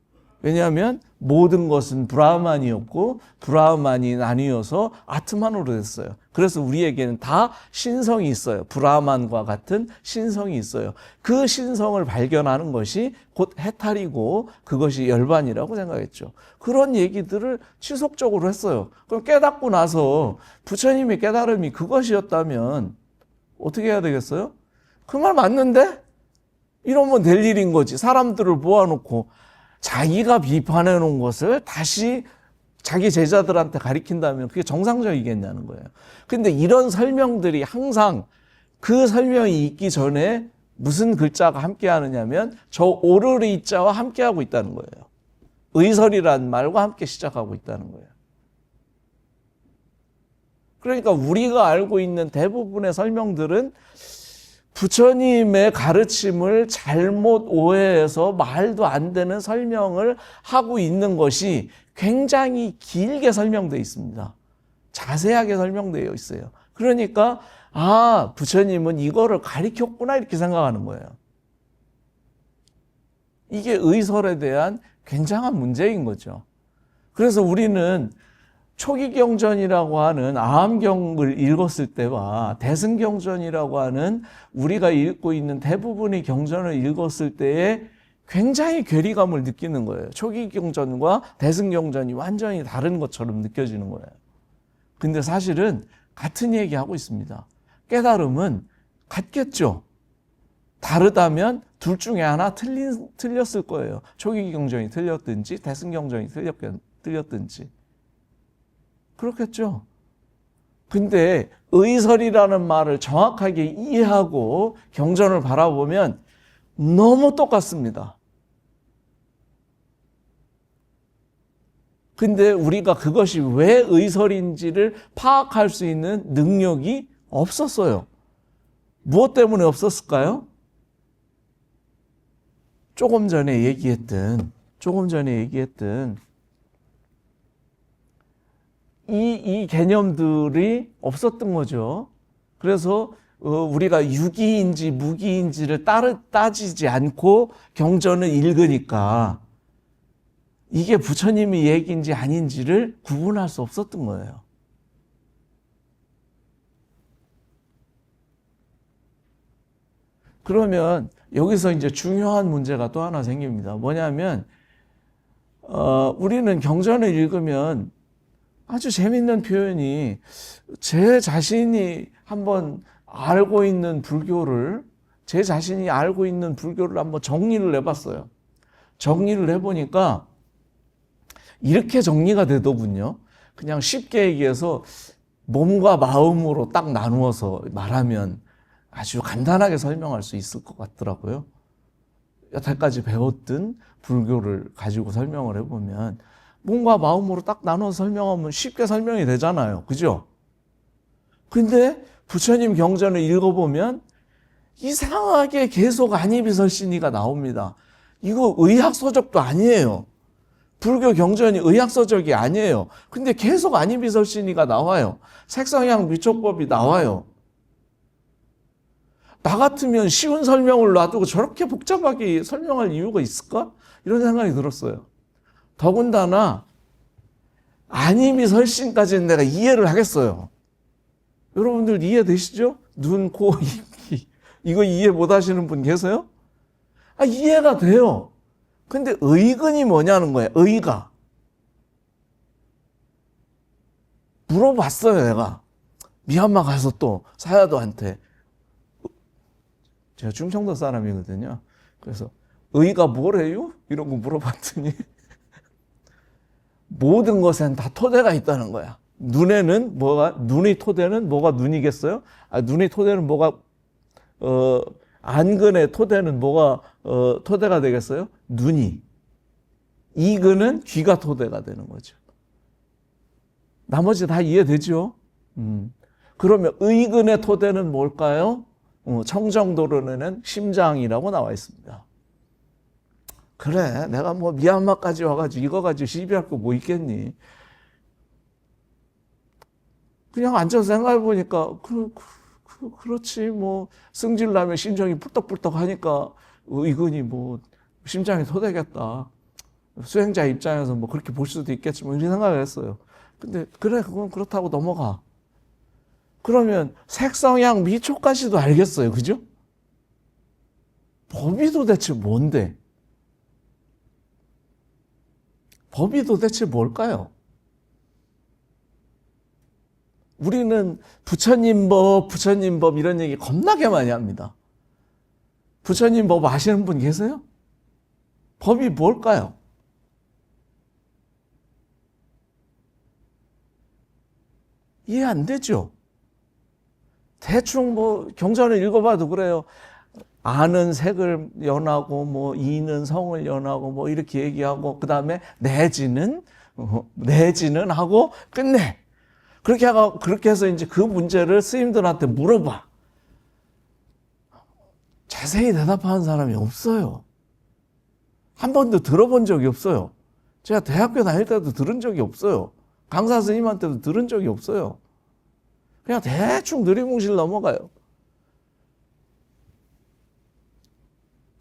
왜냐하면 모든 것은 브라흐만이었고 브라흐만이 나뉘어서 아트만으로 됐어요. 그래서 우리에게는 다 신성이 있어요. 브라흐만과 같은 신성이 있어요. 그 신성을 발견하는 것이 곧 해탈이고 그것이 열반이라고 생각했죠. 그런 얘기들을 지속적으로 했어요. 그럼 깨닫고 나서 부처님의 깨달음이 그것이었다면 어떻게 해야 되겠어요? 그 말 맞는데? 이러면 될 일인 거지. 사람들을 모아놓고 자기가 비판해 놓은 것을 다시 자기 제자들한테 가리킨다면 그게 정상적이겠냐는 거예요. 근데 이런 설명들이 항상 그 설명이 있기 전에 무슨 글자가 함께 하느냐면 저 오르리자와 함께 하고 있다는 거예요. 의설이란 말과 함께 시작하고 있다는 거예요. 그러니까 우리가 알고 있는 대부분의 설명들은 부처님의 가르침을 잘못 오해해서 말도 안 되는 설명을 하고 있는 것이 굉장히 길게 설명되어 있습니다. 자세하게 설명되어 있어요. 그러니까 부처님은 이거를 가르쳤구나 이렇게 생각하는 거예요. 이게 의설에 대한 굉장한 문제인 거죠. 그래서 우리는 초기경전이라고 하는 아함경을 읽었을 때와 대승경전이라고 하는 우리가 읽고 있는 대부분의 경전을 읽었을 때에 굉장히 괴리감을 느끼는 거예요. 초기경전과 대승경전이 완전히 다른 것처럼 느껴지는 거예요. 근데 사실은 같은 얘기하고 있습니다. 깨달음은 같겠죠. 다르다면 둘 중에 하나 틀렸을 거예요. 초기경전이 틀렸든지 대승경전이 틀렸든지. 그렇겠죠. 근데 의설이라는 말을 정확하게 이해하고 경전을 바라보면 너무 똑같습니다. 근데 우리가 그것이 왜 의설인지를 파악할 수 있는 능력이 없었어요. 무엇 때문에 없었을까요? 조금 전에 얘기했던 이 개념들이 없었던 거죠. 그래서 우리가 유기인지 무기인지를 따지지 않고 경전을 읽으니까 이게 부처님의 얘기인지 아닌지를 구분할 수 없었던 거예요. 그러면 여기서 이제 중요한 문제가 또 하나 생깁니다. 뭐냐면 우리는 경전을 읽으면 아주 재밌는 표현이 제 자신이 한번 알고 있는 불교를 한번 정리를 해봤어요. 정리를 해보니까 이렇게 정리가 되더군요. 그냥 쉽게 얘기해서 몸과 마음으로 딱 나누어서 말하면 아주 간단하게 설명할 수 있을 것 같더라고요. 여태까지 배웠던 불교를 가지고 설명을 해보면 몸과 마음으로 딱 나눠서 설명하면 쉽게 설명이 되잖아요. 그죠? 근데 부처님 경전을 읽어보면 이상하게 계속 안이비설신이가 나옵니다. 이거 의학서적도 아니에요. 불교 경전이 의학서적이 아니에요. 근데 계속 안이비설신이가 나와요. 색성향 미촉법이 나와요. 나 같으면 쉬운 설명을 놔두고 저렇게 복잡하게 설명할 이유가 있을까? 이런 생각이 들었어요. 더군다나 안이비설신까지는 내가 이해를 하겠어요. 여러분들 이해되시죠? 눈, 코, 입, 이거 이해 못 하시는 분 계세요? 이해가 돼요. 근데 의근이 뭐냐는 거예요. 의가. 물어봤어요, 내가. 미얀마 가서 또 사야도한테. 제가 충청도 사람이거든요. 그래서 의가 뭐래요? 이런 거 물어봤더니 모든 것엔 다 토대가 있다는 거야. 눈의 토대는 뭐가 눈이겠어요? 눈의 토대는 뭐가 안근의 토대는 뭐가 토대가 되겠어요? 눈이. 이근은 귀가 토대가 되는 거죠. 나머지 다 이해되죠? 그러면 의근의 토대는 뭘까요? 청정도론에는 심장이라고 나와 있습니다. 그래, 내가 뭐 미얀마까지 와가지고 이거 가지고 시비할 거 뭐 있겠니? 그냥 앉아서 생각해보니까 그렇지 뭐 승질나면 심장이 뿔떡뿔떡 하니까 이건이 뭐 심장이 토대겠다. 수행자 입장에서 뭐 그렇게 볼 수도 있겠지만 이런 생각을 했어요. 근데 그래 그건 그렇다고 넘어가. 그러면 색성향 미초까지도 알겠어요. 그죠? 법이 도대체 뭔데? 법이 도대체 뭘까요? 우리는 부처님 법 이런 얘기 겁나게 많이 합니다. 부처님 법 아시는 분 계세요? 법이 뭘까요? 이해 안 되죠? 대충 뭐 경전을 읽어봐도 그래요. 아는 색을 연하고 뭐 이는 성을 연하고 뭐 이렇게 얘기하고 그다음에 내지는 하고 끝내. 그렇게 해서 이제 그 문제를 스님들한테 물어봐. 자세히 대답하는 사람이 없어요. 한 번도 들어본 적이 없어요. 제가 대학교 다닐 때도 들은 적이 없어요. 강사 스님한테도 들은 적이 없어요. 그냥 대충 느리뭉실 넘어가요.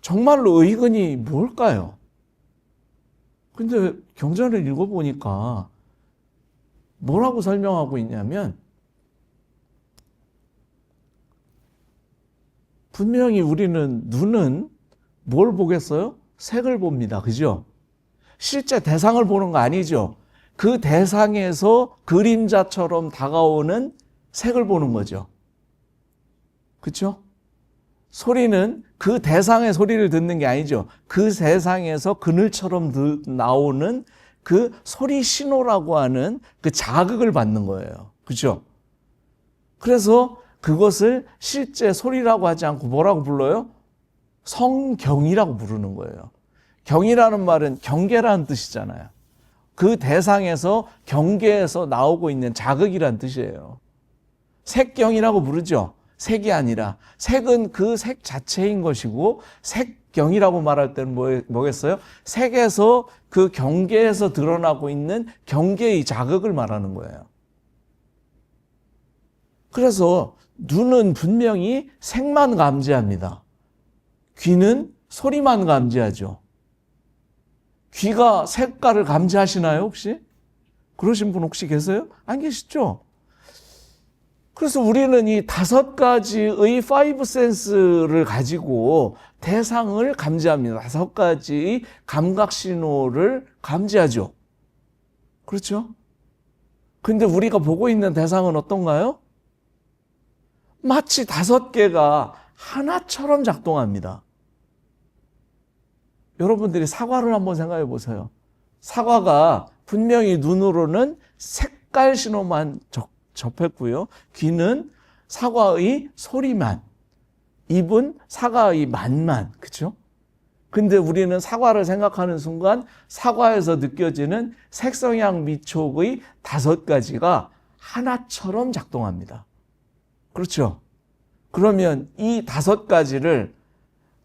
정말로 의근이 뭘까요? 근데 경전을 읽어보니까 뭐라고 설명하고 있냐면 분명히 우리는 눈은 뭘 보겠어요? 색을 봅니다. 그죠? 실제 대상을 보는 거 아니죠. 그 대상에서 그림자처럼 다가오는 색을 보는 거죠. 그렇죠? 소리는 그 대상의 소리를 듣는 게 아니죠. 그 대상에서 그늘처럼 나오는 그 소리 신호라고 하는 그 자극을 받는 거예요. 그렇죠? 그래서 그것을 실제 소리라고 하지 않고 뭐라고 불러요? 성경이라고 부르는 거예요. 경이라는 말은 경계라는 뜻이잖아요. 그 대상에서 경계에서 나오고 있는 자극이라는 뜻이에요. 색경이라고 부르죠. 색이 아니라 색은 그 색 자체인 것이고 색경이라고 말할 때는 뭐겠어요? 색에서 그 경계에서 드러나고 있는 경계의 자극을 말하는 거예요. 그래서 눈은 분명히 색만 감지합니다. 귀는 소리만 감지하죠. 귀가 색깔을 감지하시나요, 혹시? 그러신 분 혹시 계세요? 안 계시죠? 그래서 우리는 이 5가지의 파이브 센스를 가지고 대상을 감지합니다. 5가지의 감각 신호를 감지하죠. 그렇죠? 근데 우리가 보고 있는 대상은 어떤가요? 마치 5개가 하나처럼 작동합니다. 여러분들이 사과를 한번 생각해 보세요. 사과가 분명히 눈으로는 색깔 신호만 접했고요. 귀는 사과의 소리만, 입은 사과의 맛만, 그렇죠? 근데 우리는 사과를 생각하는 순간 사과에서 느껴지는 색성향 미촉의 5가지가 하나처럼 작동합니다. 그렇죠? 그러면 이 5가지를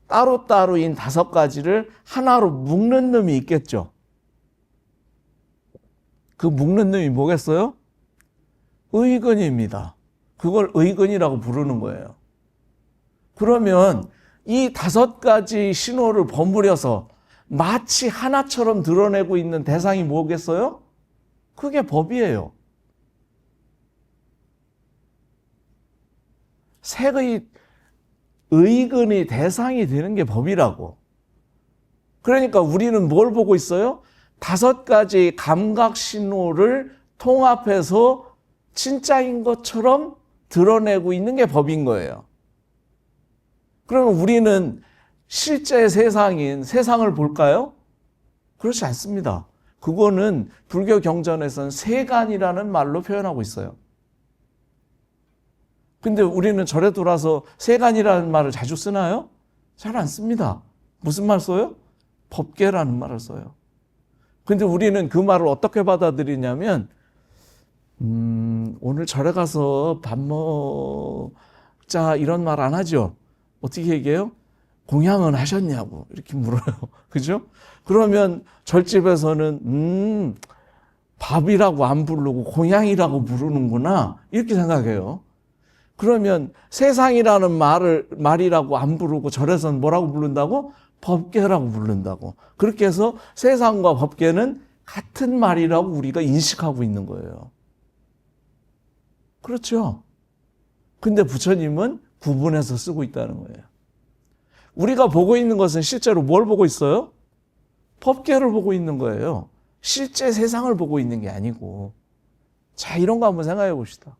따로따로인 5가지를 하나로 묶는 놈이 있겠죠? 그 묶는 놈이 뭐겠어요? 의근입니다. 그걸 의근이라고 부르는 거예요. 그러면 이 5가지 신호를 버무려서 마치 하나처럼 드러내고 있는 대상이 뭐겠어요? 그게 법이에요. 색의 의근의 대상이 되는 게 법이라고. 그러니까 우리는 뭘 보고 있어요? 5가지 감각 신호를 통합해서 진짜인 것처럼 드러내고 있는 게 법인 거예요. 그러면 우리는 실제 세상인 세상을 볼까요? 그렇지 않습니다. 그거는 불교 경전에서는 세간이라는 말로 표현하고 있어요. 근데 우리는 절에 돌아서 세간이라는 말을 자주 쓰나요? 잘 안 씁니다. 무슨 말 써요? 법계라는 말을 써요. 근데 우리는 그 말을 어떻게 받아들이냐면 오늘 절에 가서 밥 먹자 이런 말 안 하죠. 어떻게 얘기해요? 공양은 하셨냐고 이렇게 물어요. 그죠? 그러면 절집에서는 밥이라고 안 부르고 공양이라고 부르는구나 이렇게 생각해요. 그러면 세상이라는 말이라고 안 부르고 절에서는 뭐라고 부른다고? 법계라고 부른다고. 그렇게 해서 세상과 법계는 같은 말이라고 우리가 인식하고 있는 거예요. 그렇죠? 근데 부처님은 구분해서 쓰고 있다는 거예요. 우리가 보고 있는 것은 실제로 뭘 보고 있어요? 법계를 보고 있는 거예요. 실제 세상을 보고 있는 게 아니고. 자, 이런 거 한번 생각해 봅시다.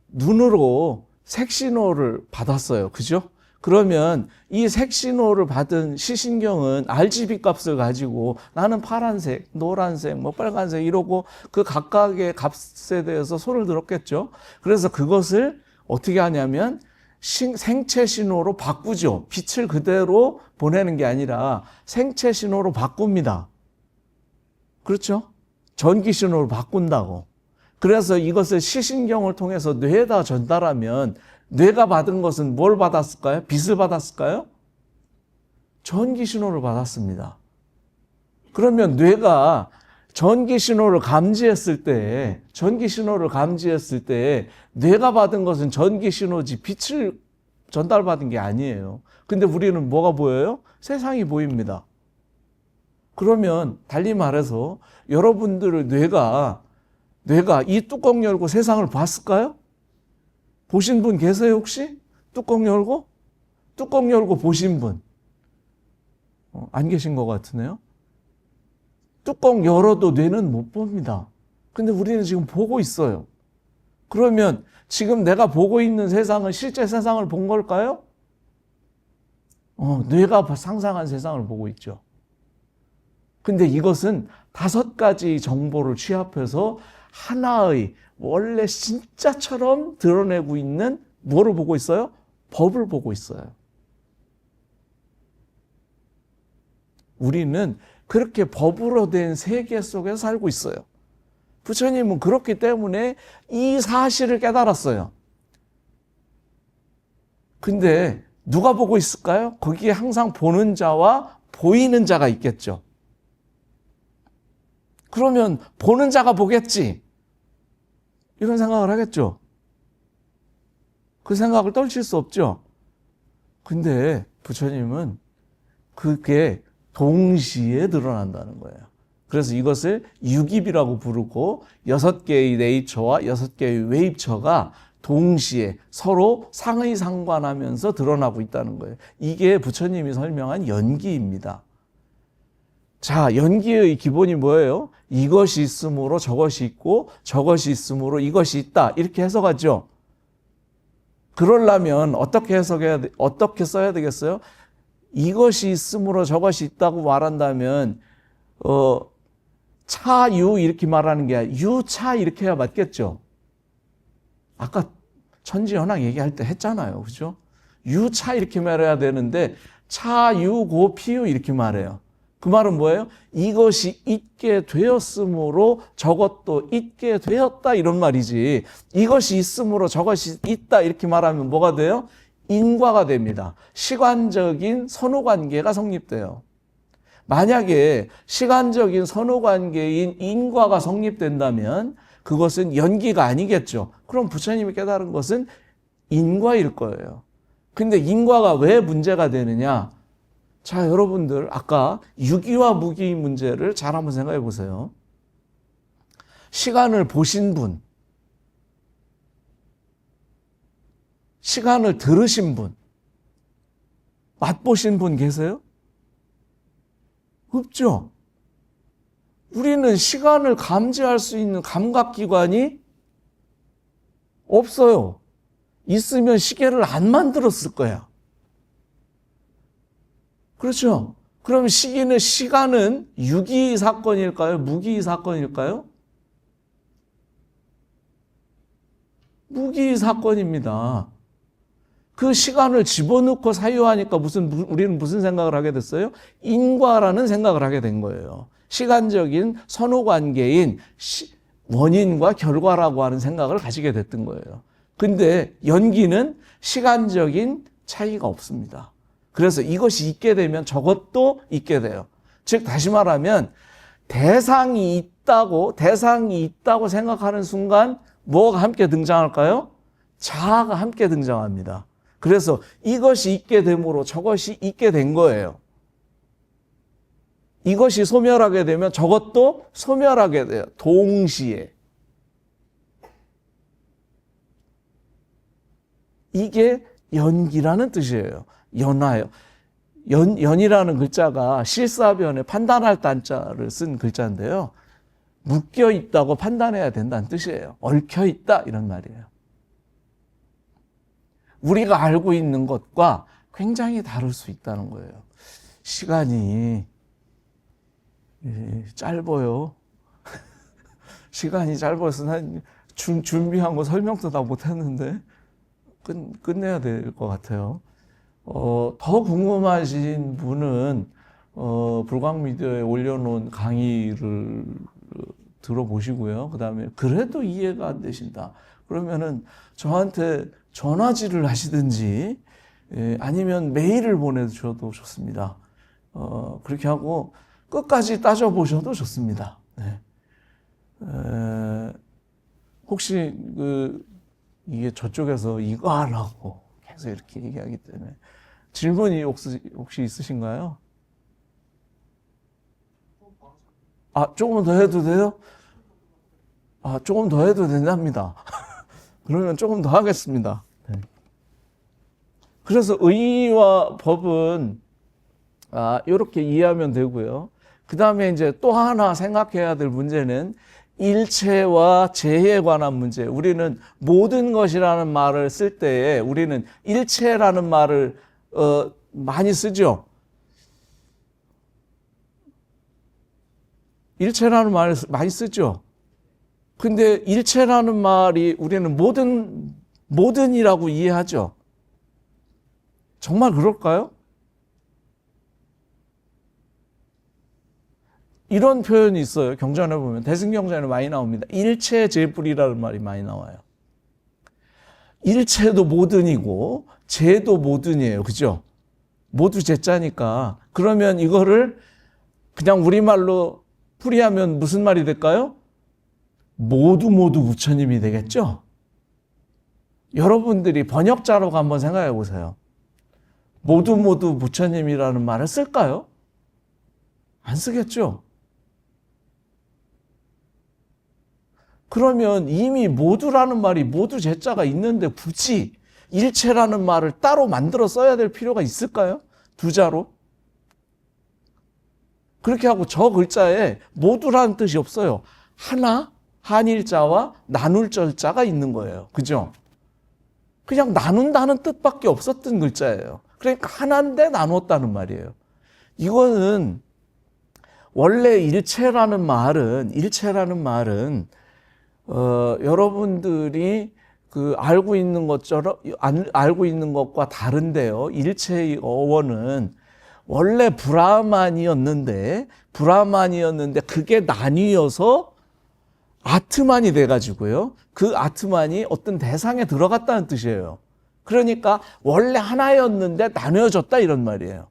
눈으로 색신호를 받았어요. 그죠? 그러면 이 색신호를 받은 시신경은 RGB 값을 가지고 나는 파란색, 노란색, 뭐 빨간색 이러고 그 각각의 값에 대해서 소를 들었겠죠. 그래서 그것을 어떻게 하냐면 생체 신호로 바꾸죠. 빛을 그대로 보내는 게 아니라 생체 신호로 바꿉니다. 그렇죠? 전기 신호로 바꾼다고. 그래서 이것을 시신경을 통해서 뇌에다 전달하면 뇌가 받은 것은 뭘 받았을까요? 빛을 받았을까요? 전기 신호를 받았습니다. 그러면 뇌가 전기 신호를 감지했을 때 뇌가 받은 것은 전기 신호지 빛을 전달받은 게 아니에요. 근데 우리는 뭐가 보여요? 세상이 보입니다. 그러면 달리 말해서 여러분들의 뇌가 이 뚜껑 열고 세상을 봤을까요? 보신 분 계세요 혹시? 뚜껑 열고 보신 분? 안 계신 것 같으네요. 뚜껑 열어도 뇌는 못 봅니다. 근데 우리는 지금 보고 있어요. 그러면 지금 내가 보고 있는 세상은 실제 세상을 본 걸까요? 뇌가 상상한 세상을 보고 있죠. 근데 이것은 5가지 정보를 취합해서 하나의 원래 진짜처럼 드러내고 있는 뭐를 보고 있어요? 법을 보고 있어요. 우리는 그렇게 법으로 된 세계 속에서 살고 있어요. 부처님은 그렇기 때문에 이 사실을 깨달았어요. 근데 누가 보고 있을까요? 거기에 항상 보는 자와 보이는 자가 있겠죠. 그러면 보는 자가 보겠지. 이런 생각을 하겠죠. 그 생각을 떨칠 수 없죠. 근데 부처님은 그게 동시에 드러난다는 거예요. 그래서 이것을 유깁이라고 부르고 6개의 네이처와 6개의 웨이처가 동시에 서로 상의 상관하면서 드러나고 있다는 거예요. 이게 부처님이 설명한 연기입니다. 자, 연기의 기본이 뭐예요? 이것이 있으므로 저것이 있고 저것이 있으므로 이것이 있다. 이렇게 해석하죠. 그러려면 어떻게 써야 되겠어요? 이것이 있으므로 저것이 있다고 말한다면 차유 이렇게 말하는 게 아니라 유차 이렇게 해야 맞겠죠. 아까 천지연학 얘기할 때 했잖아요. 그죠? 유차 이렇게 말해야 되는데 차유고 피유 이렇게 말해요. 그 말은 뭐예요? 이것이 있게 되었으므로 저것도 있게 되었다 이런 말이지. 이것이 있으므로 저것이 있다 이렇게 말하면 뭐가 돼요? 인과가 됩니다. 시간적인 선후관계가 성립돼요. 만약에 시간적인 선후관계인 인과가 성립된다면 그것은 연기가 아니겠죠. 그럼 부처님이 깨달은 것은 인과일 거예요. 근데 인과가 왜 문제가 되느냐? 자, 여러분들 아까 유기와 무기 문제를 잘 한번 생각해 보세요. 시간을 보신 분, 시간을 들으신 분, 맛보신 분 계세요? 없죠? 우리는 시간을 감지할 수 있는 감각기관이 없어요. 있으면 시계를 안 만들었을 거야. 그렇죠? 그럼 시간은 유기 사건일까요? 무기 사건일까요? 무기 사건입니다. 그 시간을 집어넣고 사유하니까 우리는 무슨 생각을 하게 됐어요? 인과라는 생각을 하게 된 거예요. 시간적인 선후관계인 원인과 결과라고 하는 생각을 가지게 됐던 거예요. 근데 연기는 시간적인 차이가 없습니다. 그래서 이것이 있게 되면 저것도 있게 돼요. 즉 다시 말하면 대상이 있다고 생각하는 순간 뭐가 함께 등장할까요? 자아가 함께 등장합니다. 그래서 이것이 있게 됨으로 저것이 있게 된 거예요. 이것이 소멸하게 되면 저것도 소멸하게 돼요. 동시에. 이게 연기라는 뜻이에요. 연하요. 연이라는 글자가 실사변에 판단할 단자를 쓴 글자인데요. 묶여 있다고 판단해야 된다는 뜻이에요. 얽혀 있다 이런 말이에요. 우리가 알고 있는 것과 굉장히 다를 수 있다는 거예요. 시간이 짧아요. 시간이 짧아서 난 준비한 거 설명도 다 못했는데 끝내야 될 것 같아요. 더 궁금하신 분은 불광미디어에 올려놓은 강의를 들어보시고요. 그 다음에 그래도 이해가 안 되신다. 그러면은 저한테 전화질을 하시든지 아니면 메일을 보내주셔도 좋습니다. 그렇게 하고 끝까지 따져보셔도 좋습니다. 네. 혹시 이게 저쪽에서 이거 하라고 계속 이렇게 얘기하기 때문에 질문이 혹시 있으신가요? 조금 더 해도 돼요? 조금 더 해도 된답니다. 그러면 조금 더 하겠습니다. 네. 그래서 의와 법은 이렇게 이해하면 되고요. 그 다음에 이제 또 하나 생각해야 될 문제는 일체와 재에 관한 문제. 우리는 모든 것이라는 말을 쓸 때에 우리는 일체라는 말을 많이 쓰죠. 일체라는 말을 많이 쓰죠. 근데 일체라는 말이 우리는 모든이라고 이해하죠. 정말 그럴까요? 이런 표현이 있어요. 경전에 보면, 대승경전에 많이 나옵니다. 일체재불이라는 말이 많이 나와요. 일체도 모든이고 재도 모든이에요. 그죠? 모두 재자니까. 그러면 이거를 그냥 우리말로 풀이하면 무슨 말이 될까요? 모두 부처님이 되겠죠? 여러분들이 번역자라고 한번 생각해 보세요. 모두 부처님이라는 말을 쓸까요? 안 쓰겠죠? 그러면 이미 모두라는 말이 모두 제자가 있는데 굳이 일체라는 말을 따로 만들어 써야 될 필요가 있을까요? 두 자로? 그렇게 하고 저 글자에 모두라는 뜻이 없어요. 하나, 한일자와 나눌 절자가 있는 거예요. 그죠? 그냥 나눈다는 뜻밖에 없었던 글자예요. 그러니까 하나인데 나누었다는 말이에요. 이거는 원래 일체라는 말은 여러분들이 알고 있는 알고 있는 것과 다른데요. 일체의 어원은 원래 브라만이었는데 그게 나뉘어서 아트만이 돼가지고요. 그 아트만이 어떤 대상에 들어갔다는 뜻이에요. 그러니까 원래 하나였는데 나뉘어졌다 이런 말이에요.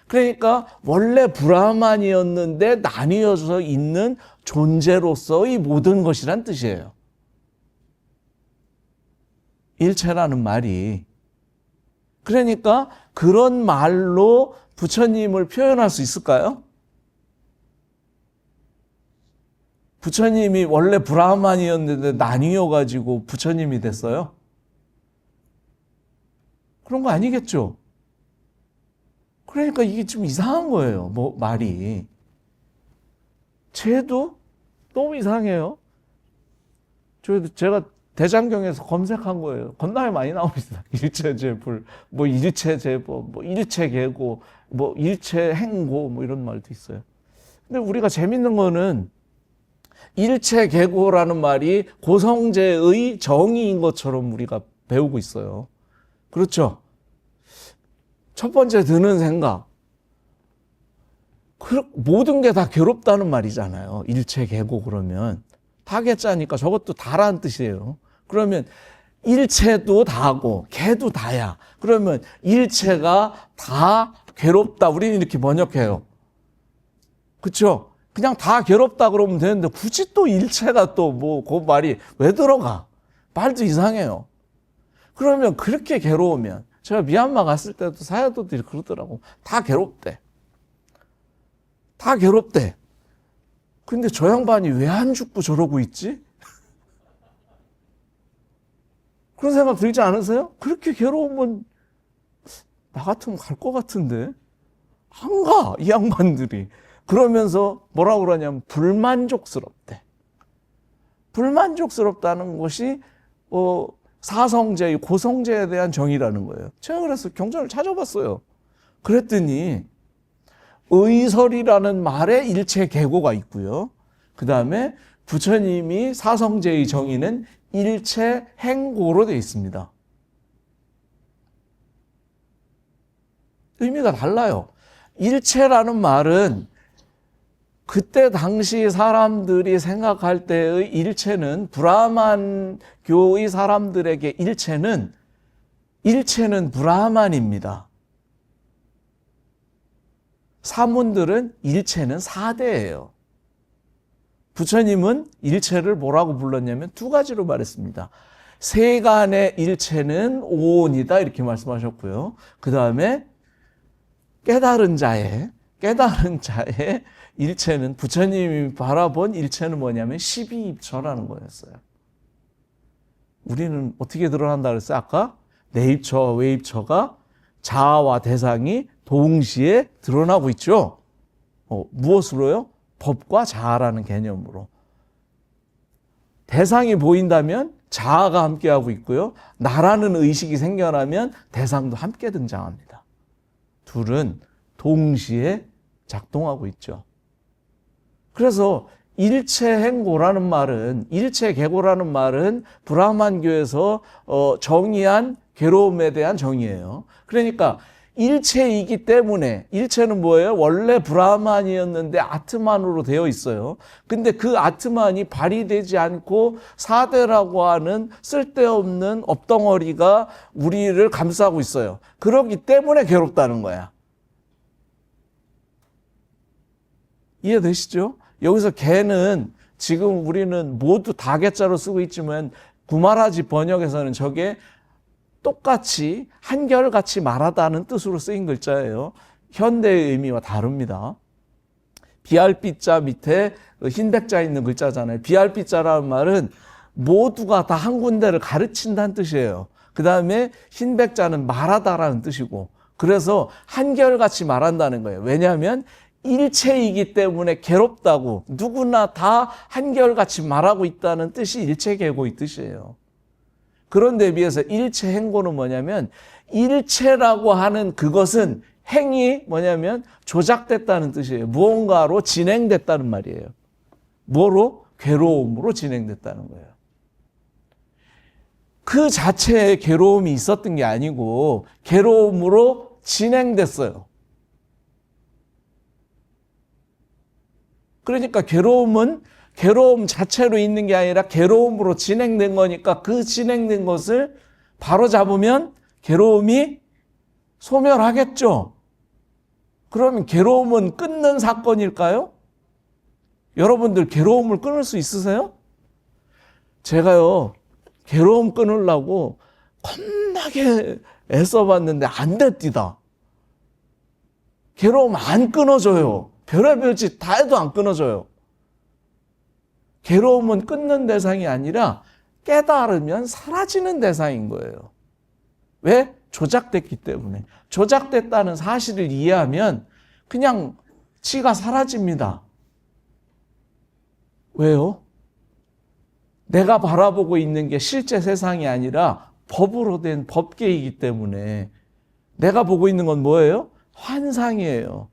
그러니까 원래 브라만이었는데 나뉘어져 있는 존재로서의 모든 것이란 뜻이에요. 일체라는 말이. 그러니까 그런 말로 부처님을 표현할 수 있을까요? 부처님이 원래 브라만이었는데 나뉘어가지고 부처님이 됐어요? 그런 거 아니겠죠? 그러니까 이게 좀 이상한 거예요. 말이. 쟤도 너무 이상해요. 제가 대장경에서 검색한 거예요. 겁나게 많이 나옵니다. 일체재불, 일체재법, 일체계고, 일체행고, 이런 말도 있어요. 근데 우리가 재밌는 거는 일체계고라는 말이 고성제의 정의인 것처럼 우리가 배우고 있어요. 그렇죠? 첫 번째 드는 생각. 모든 게 다 괴롭다는 말이잖아요. 일체계고 그러면. 다계자니까 저것도 다라는 뜻이에요. 그러면 일체도 다고 개도 다야. 그러면 일체가 다 괴롭다. 우리는 이렇게 번역해요. 그렇죠? 그냥 다 괴롭다 그러면 되는데 굳이 또 일체가 그 말이 왜 들어가? 말도 이상해요. 그러면 그렇게 괴로우면 제가 미얀마 갔을 때도 사야도들이 그러더라고. 다 괴롭대. 다 괴롭대. 근데 저 양반이 왜 안 죽고 저러고 있지? 그런 생각 들지 않으세요? 그렇게 괴로우면 나 같으면 갈 것 같은데 안 가, 이 양반들이. 그러면서 뭐라고 그러냐면 불만족스럽대. 불만족스럽다는 것이 사성제, 고성제에 대한 정의라는 거예요. 제가 그래서 경전을 찾아봤어요. 그랬더니 의설이라는 말에 일체계고가 있고요. 그 다음에 부처님이 사성제의 정의는 일체행고로 되어 있습니다. 의미가 달라요. 일체라는 말은 그때 당시 사람들이 생각할 때의 일체는, 브라만교의 사람들에게 일체는 브라만입니다. 사문들은 일체는 사대예요. 부처님은 일체를 뭐라고 불렀냐면 두 가지로 말했습니다. 세간의 일체는 오온이다 이렇게 말씀하셨고요. 그 다음에 깨달은 자의 일체는, 부처님이 바라본 일체는 뭐냐면 십이입처라는 거였어요. 우리는 어떻게 드러난다 그랬어요? 아까 내입처, 외입처가 자아와 대상이 동시에 드러나고 있죠. 무엇으로요? 법과 자아라는 개념으로. 대상이 보인다면 자아가 함께하고 있고요. 나라는 의식이 생겨나면 대상도 함께 등장합니다. 둘은 동시에 작동하고 있죠. 그래서 일체행고라는 말은, 일체계고라는 말은 브라만교에서 정의한 괴로움에 대한 정의예요. 그러니까 일체이기 때문에, 일체는 뭐예요? 원래 브라만이었는데 아트만으로 되어 있어요. 근데 그 아트만이 발휘되지 않고 사대라고 하는 쓸데없는 업덩어리가 우리를 감싸고 있어요. 그렇기 때문에 괴롭다는 거야. 이해되시죠? 여기서 개는, 지금 우리는 모두 다 개자로 쓰고 있지만 구마라지 번역에서는 저게 똑같이 한결같이 말하다는 뜻으로 쓰인 글자예요. 현대의 의미와 다릅니다. 비알빛자 밑에 흰백자 있는 글자잖아요. 비알빛자라는 말은 모두가 다 한 군데를 가르친다는 뜻이에요. 그 다음에 흰백자는 말하다라는 뜻이고, 그래서 한결같이 말한다는 거예요. 왜냐하면 일체이기 때문에 괴롭다고, 누구나 다 한결같이 말하고 있다는 뜻이 일체계고의 뜻이에요. 그런데 비해서 일체행고는 뭐냐면, 일체라고 하는 그것은, 행이 뭐냐면 조작됐다는 뜻이에요. 무언가로 진행됐다는 말이에요. 뭐로? 괴로움으로 진행됐다는 거예요. 그 자체에 괴로움이 있었던 게 아니고 괴로움으로 진행됐어요. 그러니까 괴로움은 괴로움 자체로 있는 게 아니라 괴로움으로 진행된 거니까, 그 진행된 것을 바로잡으면 괴로움이 소멸하겠죠. 그러면 괴로움은 끊는 사건일까요? 여러분들 괴로움을 끊을 수 있으세요? 제가요, 괴로움 끊으려고 겁나게 애써봤는데 안 됐디다. 괴로움 안 끊어져요. 별의별 짓 다 해도 안 끊어져요. 괴로움은 끊는 대상이 아니라 깨달으면 사라지는 대상인 거예요. 왜? 조작됐기 때문에. 조작됐다는 사실을 이해하면 그냥 지가 사라집니다. 왜요? 내가 바라보고 있는 게 실제 세상이 아니라 법으로 된 법계이기 때문에. 내가 보고 있는 건 뭐예요? 환상이에요.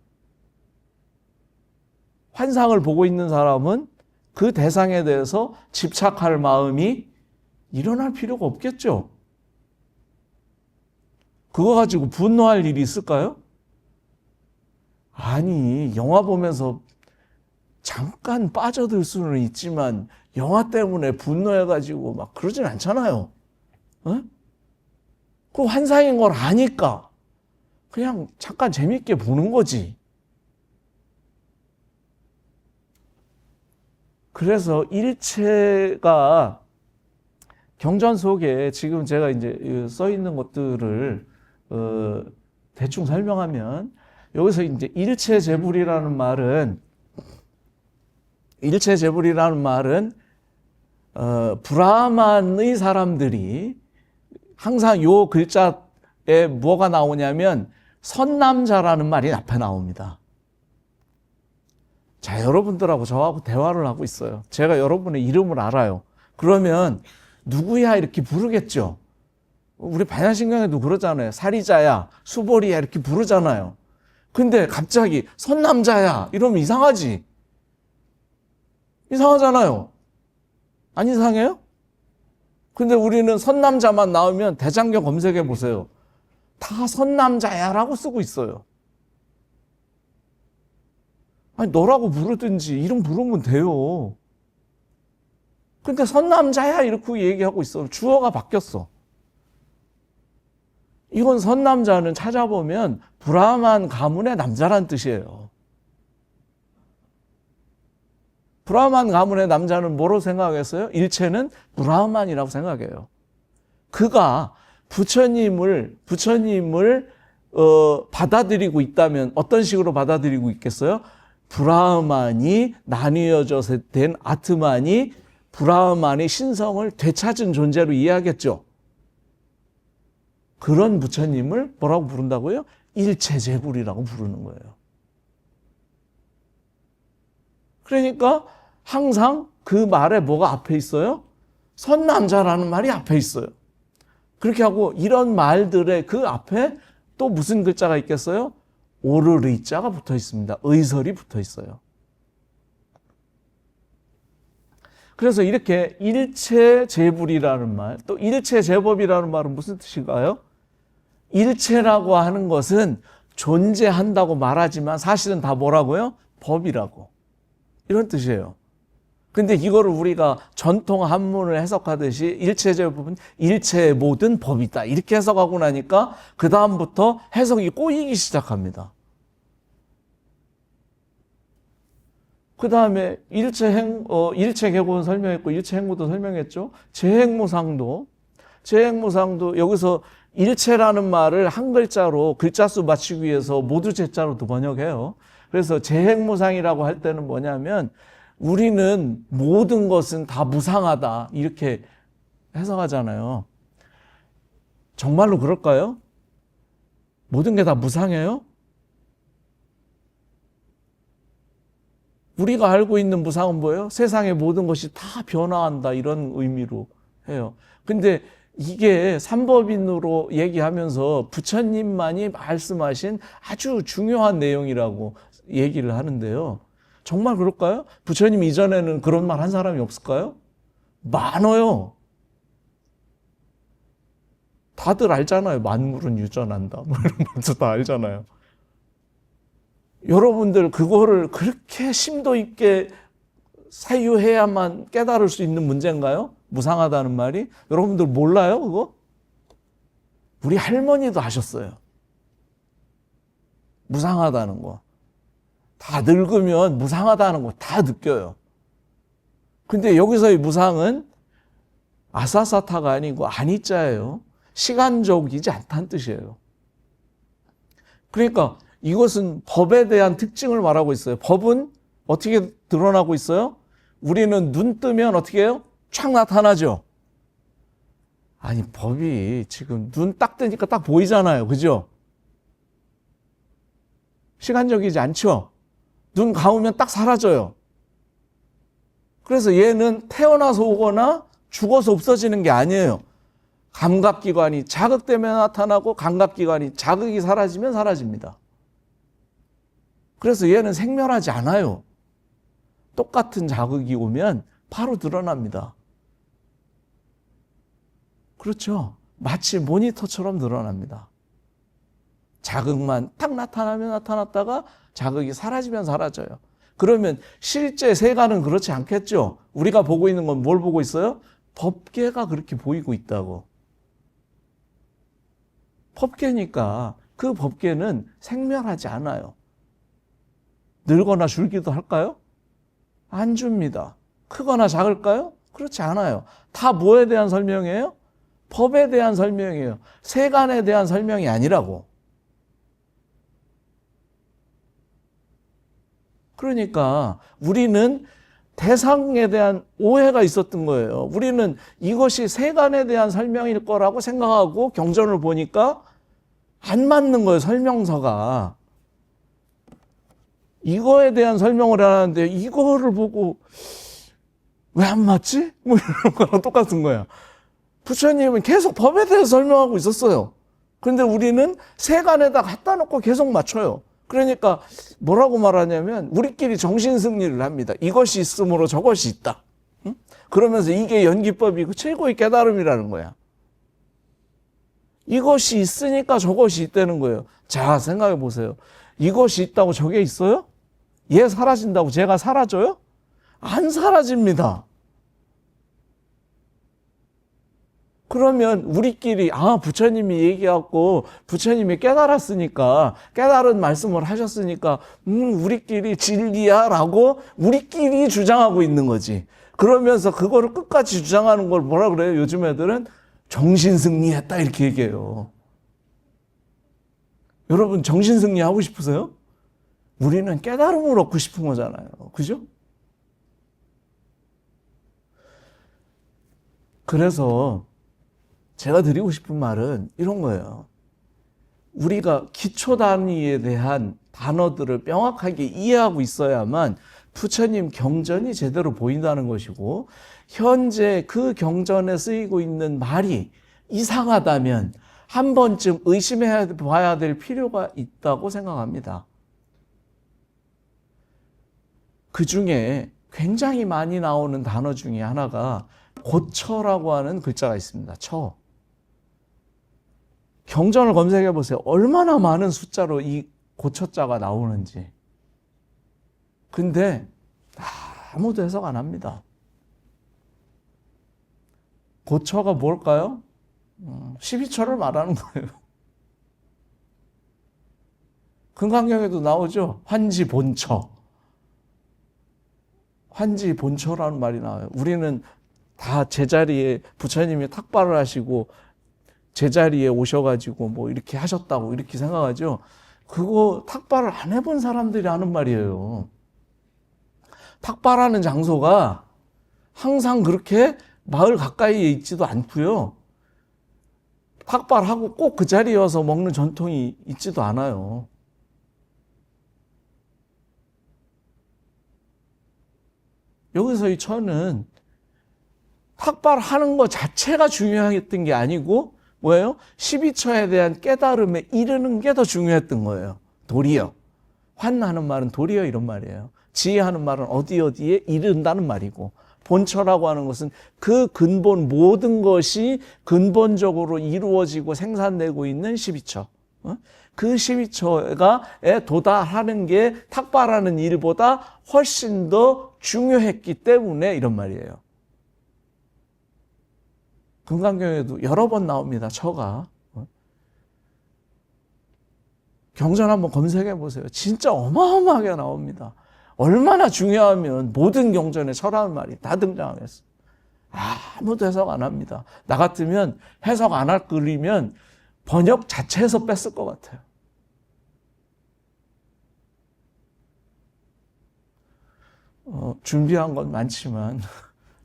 환상을 보고 있는 사람은 그 대상에 대해서 집착할 마음이 일어날 필요가 없겠죠. 그거 가지고 분노할 일이 있을까요? 아니, 영화 보면서 잠깐 빠져들 수는 있지만 영화 때문에 분노해가지고 막 그러진 않잖아요. 어? 그 환상인 걸 아니까 그냥 잠깐 재밌게 보는 거지. 그래서 일체가 경전 속에 지금 제가 이제 써 있는 것들을 대충 설명하면, 여기서 이제 일체재불이라는 말은 브라만의 사람들이 항상 요 글자에 뭐가 나오냐면 선남자라는 말이 앞에 나옵니다. 자, 여러분들하고 저하고 대화를 하고 있어요. 제가 여러분의 이름을 알아요. 그러면 누구야 이렇게 부르겠죠. 우리 반야신경에도 그러잖아요. 사리자야, 수보리야 이렇게 부르잖아요. 근데 갑자기 선남자야 이러면 이상하지. 이상하잖아요. 안 이상해요? 근데 우리는 선남자만 나오면 대장경 검색해 보세요. 다 선남자야라고 쓰고 있어요. 아니, 너라고 부르든지 이름 부르면 돼요. 근데 선남자야 이렇게 얘기하고 있어. 주어가 바뀌었어. 이건 선남자는 찾아보면 브라만 가문의 남자란 뜻이에요. 브라만 가문의 남자는 뭐로 생각했어요? 일체는 브라만이라고 생각해요. 그가 부처님을 받아들이고 있다면 어떤 식으로 받아들이고 있겠어요? 브라만이 나뉘어져서 된 아트만이 브라만의 신성을 되찾은 존재로 이해하겠죠. 그런 부처님을 뭐라고 부른다고요? 일체제불이라고 부르는 거예요. 그러니까 항상 그 말에 뭐가 앞에 있어요? 선남자라는 말이 앞에 있어요. 그렇게 하고 이런 말들의 그 앞에 또 무슨 글자가 있겠어요? 오르르이자가 붙어 있습니다. 의설이 붙어 있어요. 그래서 이렇게 일체제불이라는 말, 또 일체제법이라는 말은 무슨 뜻인가요? 일체라고 하는 것은 존재한다고 말하지만 사실은 다 뭐라고요? 법이라고. 이런 뜻이에요. 근데 이거를 우리가 전통 한문을 해석하듯이 일체제법은 일체의 모든 법이다. 이렇게 해석하고 나니까 그 다음부터 해석이 꼬이기 시작합니다. 그 다음에 일체계고는 설명했고 일체행무도 설명했죠. 재행무상도 여기서 일체라는 말을 한 글자로 글자수 맞추기 위해서 모두 제자로도 번역해요. 그래서 재행무상이라고 할 때는 뭐냐면 우리는 모든 것은 다 무상하다 이렇게 해석하잖아요. 정말로 그럴까요? 모든 게 다 무상해요? 우리가 알고 있는 무상은 뭐예요? 세상의 모든 것이 다 변화한다 이런 의미로 해요. 근데 이게 삼법인으로 얘기하면서 부처님만이 말씀하신 아주 중요한 내용이라고 얘기를 하는데요. 정말 그럴까요? 부처님 이전에는 그런 말 한 사람이 없을까요? 많아요. 다들 알잖아요. 만물은 유전한다. 뭐 이런 말도 다 알잖아요. 여러분들 그거를 그렇게 심도 있게 사유해야만 깨달을 수 있는 문제인가요? 무상하다는 말이? 여러분들 몰라요, 그거? 우리 할머니도 하셨어요. 무상하다는 거. 다 늙으면 무상하다는 거 다 느껴요. 근데 여기서의 무상은 아사사타가 아니고 아니자예요. 시간적이지 않다는 뜻이에요. 그러니까 이것은 법에 대한 특징을 말하고 있어요. 법은 어떻게 드러나고 있어요? 우리는 눈 뜨면 어떻게 해요? 촥 나타나죠. 아니, 법이 지금 눈 딱 뜨니까 딱 보이잖아요. 그죠? 시간적이지 않죠? 눈 감으면 딱 사라져요. 그래서 얘는 태어나서 오거나 죽어서 없어지는 게 아니에요. 감각기관이 자극되면 나타나고 감각기관이 자극이 사라지면 사라집니다. 그래서 얘는 생멸하지 않아요. 똑같은 자극이 오면 바로 드러납니다. 그렇죠? 마치 모니터처럼 드러납니다. 자극만 딱 나타나면 나타났다가 자극이 사라지면 사라져요. 그러면 실제 세간은 그렇지 않겠죠? 우리가 보고 있는 건 뭘 보고 있어요? 법계가 그렇게 보이고 있다고. 법계니까 그 법계는 생멸하지 않아요. 늙거나 줄기도 할까요? 안 줍니다. 크거나 작을까요? 그렇지 않아요. 다 뭐에 대한 설명이에요? 법에 대한 설명이에요. 세간에 대한 설명이 아니라고. 그러니까 우리는 대상에 대한 오해가 있었던 거예요. 우리는 이것이 세간에 대한 설명일 거라고 생각하고 경전을 보니까 안 맞는 거예요, 설명서가. 이거에 대한 설명을 하는데 이거를 보고 왜 안 맞지? 뭐 이런 거랑 똑같은 거야. 부처님은 계속 법에 대해서 설명하고 있었어요. 그런데 우리는 세간에다 갖다 놓고 계속 맞춰요. 그러니까 뭐라고 말하냐면 우리끼리 정신승리를 합니다. 이것이 있으므로 저것이 있다. 그러면서 이게 연기법이고 최고의 깨달음이라는 거야. 이것이 있으니까 저것이 있다는 거예요. 자, 생각해 보세요. 이것이 있다고 저게 있어요? 얘 사라진다고 제가 사라져요? 안 사라집니다. 그러면 우리끼리 부처님이 얘기하고 부처님이 깨달았으니까 깨달은 말씀을 하셨으니까 우리끼리 진리야 라고 우리끼리 주장하고 있는 거지. 그러면서 그거를 끝까지 주장하는 걸 뭐라 그래요? 요즘 애들은 정신승리했다 이렇게 얘기해요. 여러분 정신승리 하고 싶으세요? 우리는 깨달음을 얻고 싶은 거잖아요. 그죠? 그래서 제가 드리고 싶은 말은 이런 거예요. 우리가 기초 단위에 대한 단어들을 명확하게 이해하고 있어야만 부처님 경전이 제대로 보인다는 것이고, 현재 그 경전에 쓰이고 있는 말이 이상하다면 한 번쯤 의심해 봐야 될 필요가 있다고 생각합니다. 그 중에 굉장히 많이 나오는 단어 중에 하나가 고처라고 하는 글자가 있습니다. 처. 경전을 검색해 보세요. 얼마나 많은 숫자로 이 고처자가 나오는지. 근데 아무도 해석 안 합니다. 고처가 뭘까요? 12처를 말하는 거예요. 금강경에도 나오죠. 환지본처. 환지본처라는 말이 나와요. 우리는 다 제자리에 부처님이 탁발을 하시고 제자리에 오셔가지고 뭐 이렇게 하셨다고 이렇게 생각하죠. 그거 탁발을 안 해본 사람들이 하는 말이에요. 탁발하는 장소가 항상 그렇게 마을 가까이에 있지도 않고요. 탁발하고 꼭 그 자리에 와서 먹는 전통이 있지도 않아요. 여기서 이 처는 탁발하는 것 자체가 중요했던 게 아니고 뭐예요? 12처에 대한 깨달음에 이르는 게 더 중요했던 거예요. 도리어. 환하는 말은 도리어 이런 말이에요. 지혜하는 말은 어디에 이른다는 말이고, 본처라고 하는 것은 그 근본 모든 것이 근본적으로 이루어지고 생산되고 있는 12처. 그 12처에 도달하는 게 탁발하는 일보다 훨씬 더 중요했기 때문에 이런 말이에요. 금강경에도 여러 번 나옵니다. 처가. 경전 한번 검색해 보세요. 진짜 어마어마하게 나옵니다. 얼마나 중요하면 모든 경전에 처라는 말이 다 등장하겠어요. 아무도 해석 안 합니다. 나 같으면 해석 안 할 글이면 번역 자체에서 뺐을 것 같아요. 준비한 건 많지만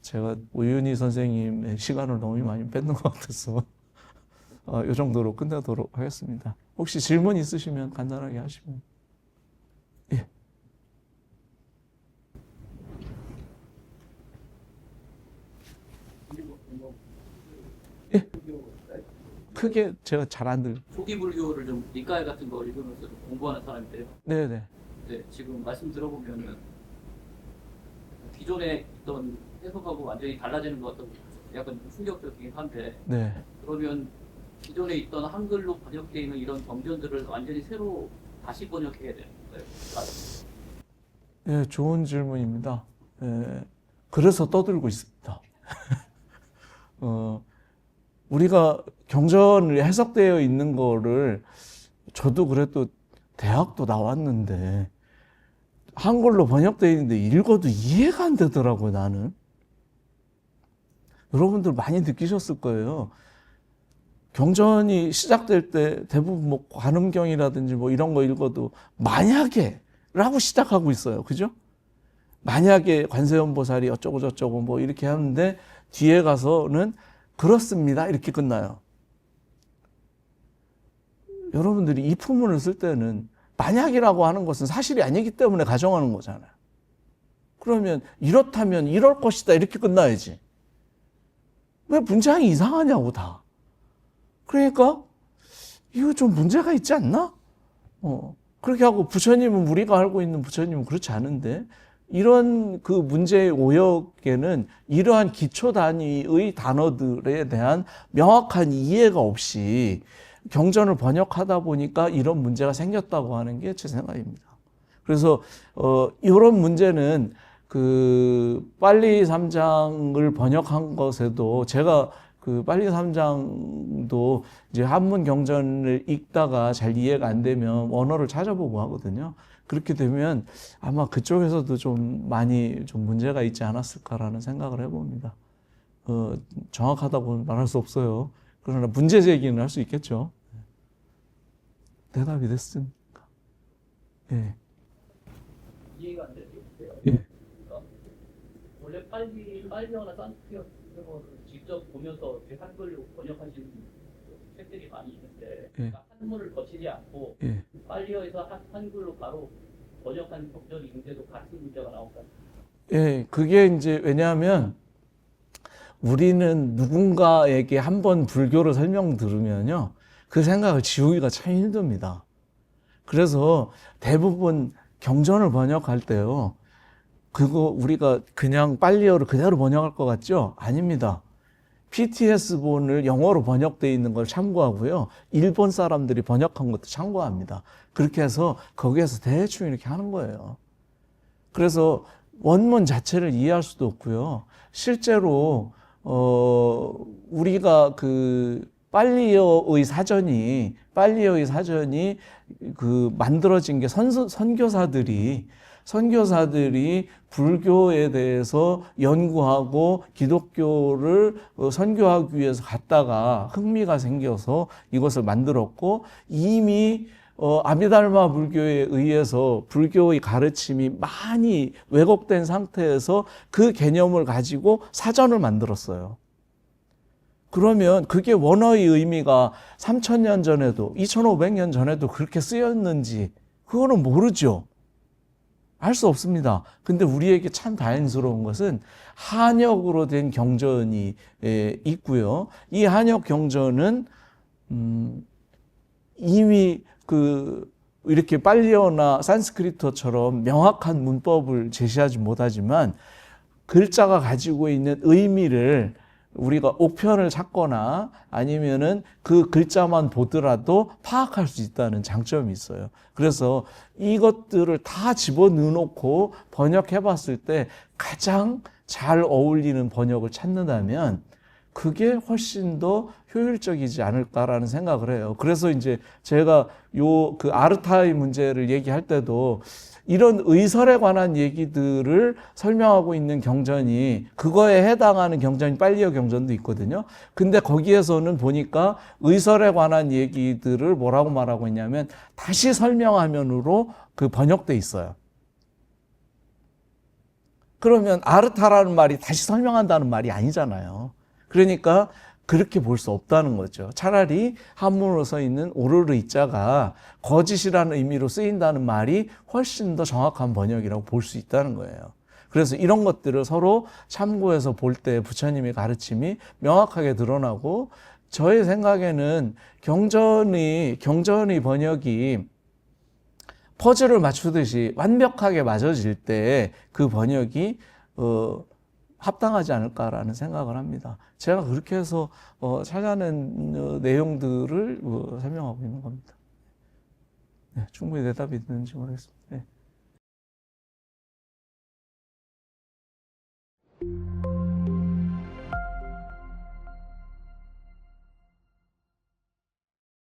제가 우윤희 선생님의 시간을 너무 많이 뺏는 것 같아서 이 정도로 끝내도록 하겠습니다. 혹시 질문 있으시면 간단하게 하시면. 예. 예. 크게 제가 잘 안 들려요.
초기 불교를 좀 니까이 같은 거 읽으면서 좀 공부하는 사람인데요.
네네.
네, 지금 말씀 들어보면은 기존에 있던 해석하고 완전히 달라지는 것 같아서 약간 좀 충격적이긴 한데,
네.
그러면 기존에 있던 한글로 번역되어 있는 이런 경전들을 완전히 새로 다시 번역해야 되는 거예요?
네, 좋은 질문입니다. 네, 그래서 떠들고 있습니다. 우리가 경전을 해석되어 있는 거를 저도 그래도 대학도 나왔는데 한글로 번역되어 있는데 읽어도 이해가 안 되더라고요, 나는. 여러분들 많이 느끼셨을 거예요. 경전이 시작될 때 대부분 뭐 관음경이라든지 뭐 이런 거 읽어도 만약에 라고 시작하고 있어요. 그죠? 만약에 관세음보살이 어쩌고 저쩌고 뭐 이렇게 하는데 뒤에 가서는 그렇습니다 이렇게 끝나요. 여러분들이 이 품문을 쓸 때는 만약이라고 하는 것은 사실이 아니기 때문에 가정하는 거잖아요. 그러면 이렇다면 이럴 것이다 이렇게 끝나야지. 왜 문장이 이상하냐고 다. 그러니까 이거 좀 문제가 있지 않나? 그렇게 하고 부처님은 우리가 알고 있는 부처님은 그렇지 않은데 이런 그 문제의 오역에는 이러한 기초 단위의 단어들에 대한 명확한 이해가 없이 경전을 번역하다 보니까 이런 문제가 생겼다고 하는 게 제 생각입니다. 그래서 이런 문제는 그 빨리 3장을 번역한 것에도 제가 그 빨리 3장도 이제 한문 경전을 읽다가 잘 이해가 안 되면 원어를 찾아보고 하거든요. 그렇게 되면 아마 그쪽에서도 좀 많이 좀 문제가 있지 않았을까라는 생각을 해봅니다. 정확하다고는 말할 수 없어요. 그러나 문제 제기는 할 수 있겠죠. 대답이 됐습니까? 예.
이해가 안 되세요?
예.
그러니까 원래 빨리어나 산스크리트를 직접 보면서 이렇게 한글로 번역하시는 책들이 많이 있는데 그러니까 한문을 거치지 않고
예.
빨리어에서 한글로 바로 번역한 경전이 있는데도 같은 문제가 나올까요?
예, 그게 이제 왜냐하면 우리는 누군가에게 한번 불교를 설명 들으면요, 그 생각을 지우기가 참 힘듭니다. 그래서 대부분 경전을 번역할 때요, 그거 우리가 그냥 빨리어를 그대로 번역할 것 같죠? 아닙니다. PTS본을 영어로 번역되어 있는 걸 참고하고요, 일본 사람들이 번역한 것도 참고합니다. 그렇게 해서 거기에서 대충 이렇게 하는 거예요. 그래서 원문 자체를 이해할 수도 없고요. 실제로 우리가 그 빨리어의 사전이 그 만들어진 게 선교사들이 불교에 대해서 연구하고 기독교를 선교하기 위해서 갔다가 흥미가 생겨서 이것을 만들었고, 이미 아미달마 불교에 의해서 불교의 가르침이 많이 왜곡된 상태에서 그 개념을 가지고 사전을 만들었어요. 그러면 그게 원어의 의미가 3000년 전에도 2500년 전에도 그렇게 쓰였는지 그거는 모르죠. 알 수 없습니다. 근데 우리에게 참 다행스러운 것은 한역으로 된 경전이 있고요. 이 한역 경전은 이미 이렇게 빨리어나 산스크리트어처럼 명확한 문법을 제시하지 못하지만 글자가 가지고 있는 의미를 우리가 옥편을 찾거나 아니면은 그 글자만 보더라도 파악할 수 있다는 장점이 있어요. 그래서 이것들을 다 집어넣어놓고 번역해 봤을 때 가장 잘 어울리는 번역을 찾는다면 그게 훨씬 더 효율적이지 않을까라는 생각을 해요. 그래서 이제 제가 그 아르타의 문제를 얘기할 때도 이런 의설에 관한 얘기들을 설명하고 있는 경전이, 그거에 해당하는 경전이 빨리어 경전도 있거든요. 근데 거기에서는 보니까 의설에 관한 얘기들을 뭐라고 말하고 있냐면 다시 설명화면으로 그 번역돼 있어요. 그러면 아르타라는 말이 다시 설명한다는 말이 아니잖아요. 그러니까 그렇게 볼 수 없다는 거죠. 차라리 한문으로 써 있는 오르르이자가 거짓이라는 의미로 쓰인다는 말이 훨씬 더 정확한 번역이라고 볼 수 있다는 거예요. 그래서 이런 것들을 서로 참고해서 볼 때 부처님의 가르침이 명확하게 드러나고, 저의 생각에는 경전의 번역이 퍼즐을 맞추듯이 완벽하게 맞아질 때 그 번역이 합당하지 않을까라는 생각을 합니다. 제가 그렇게 해서 찾아낸 내용들을 설명하고 있는 겁니다. 네, 충분히 대답이 됐는지 모르겠습니다. 네.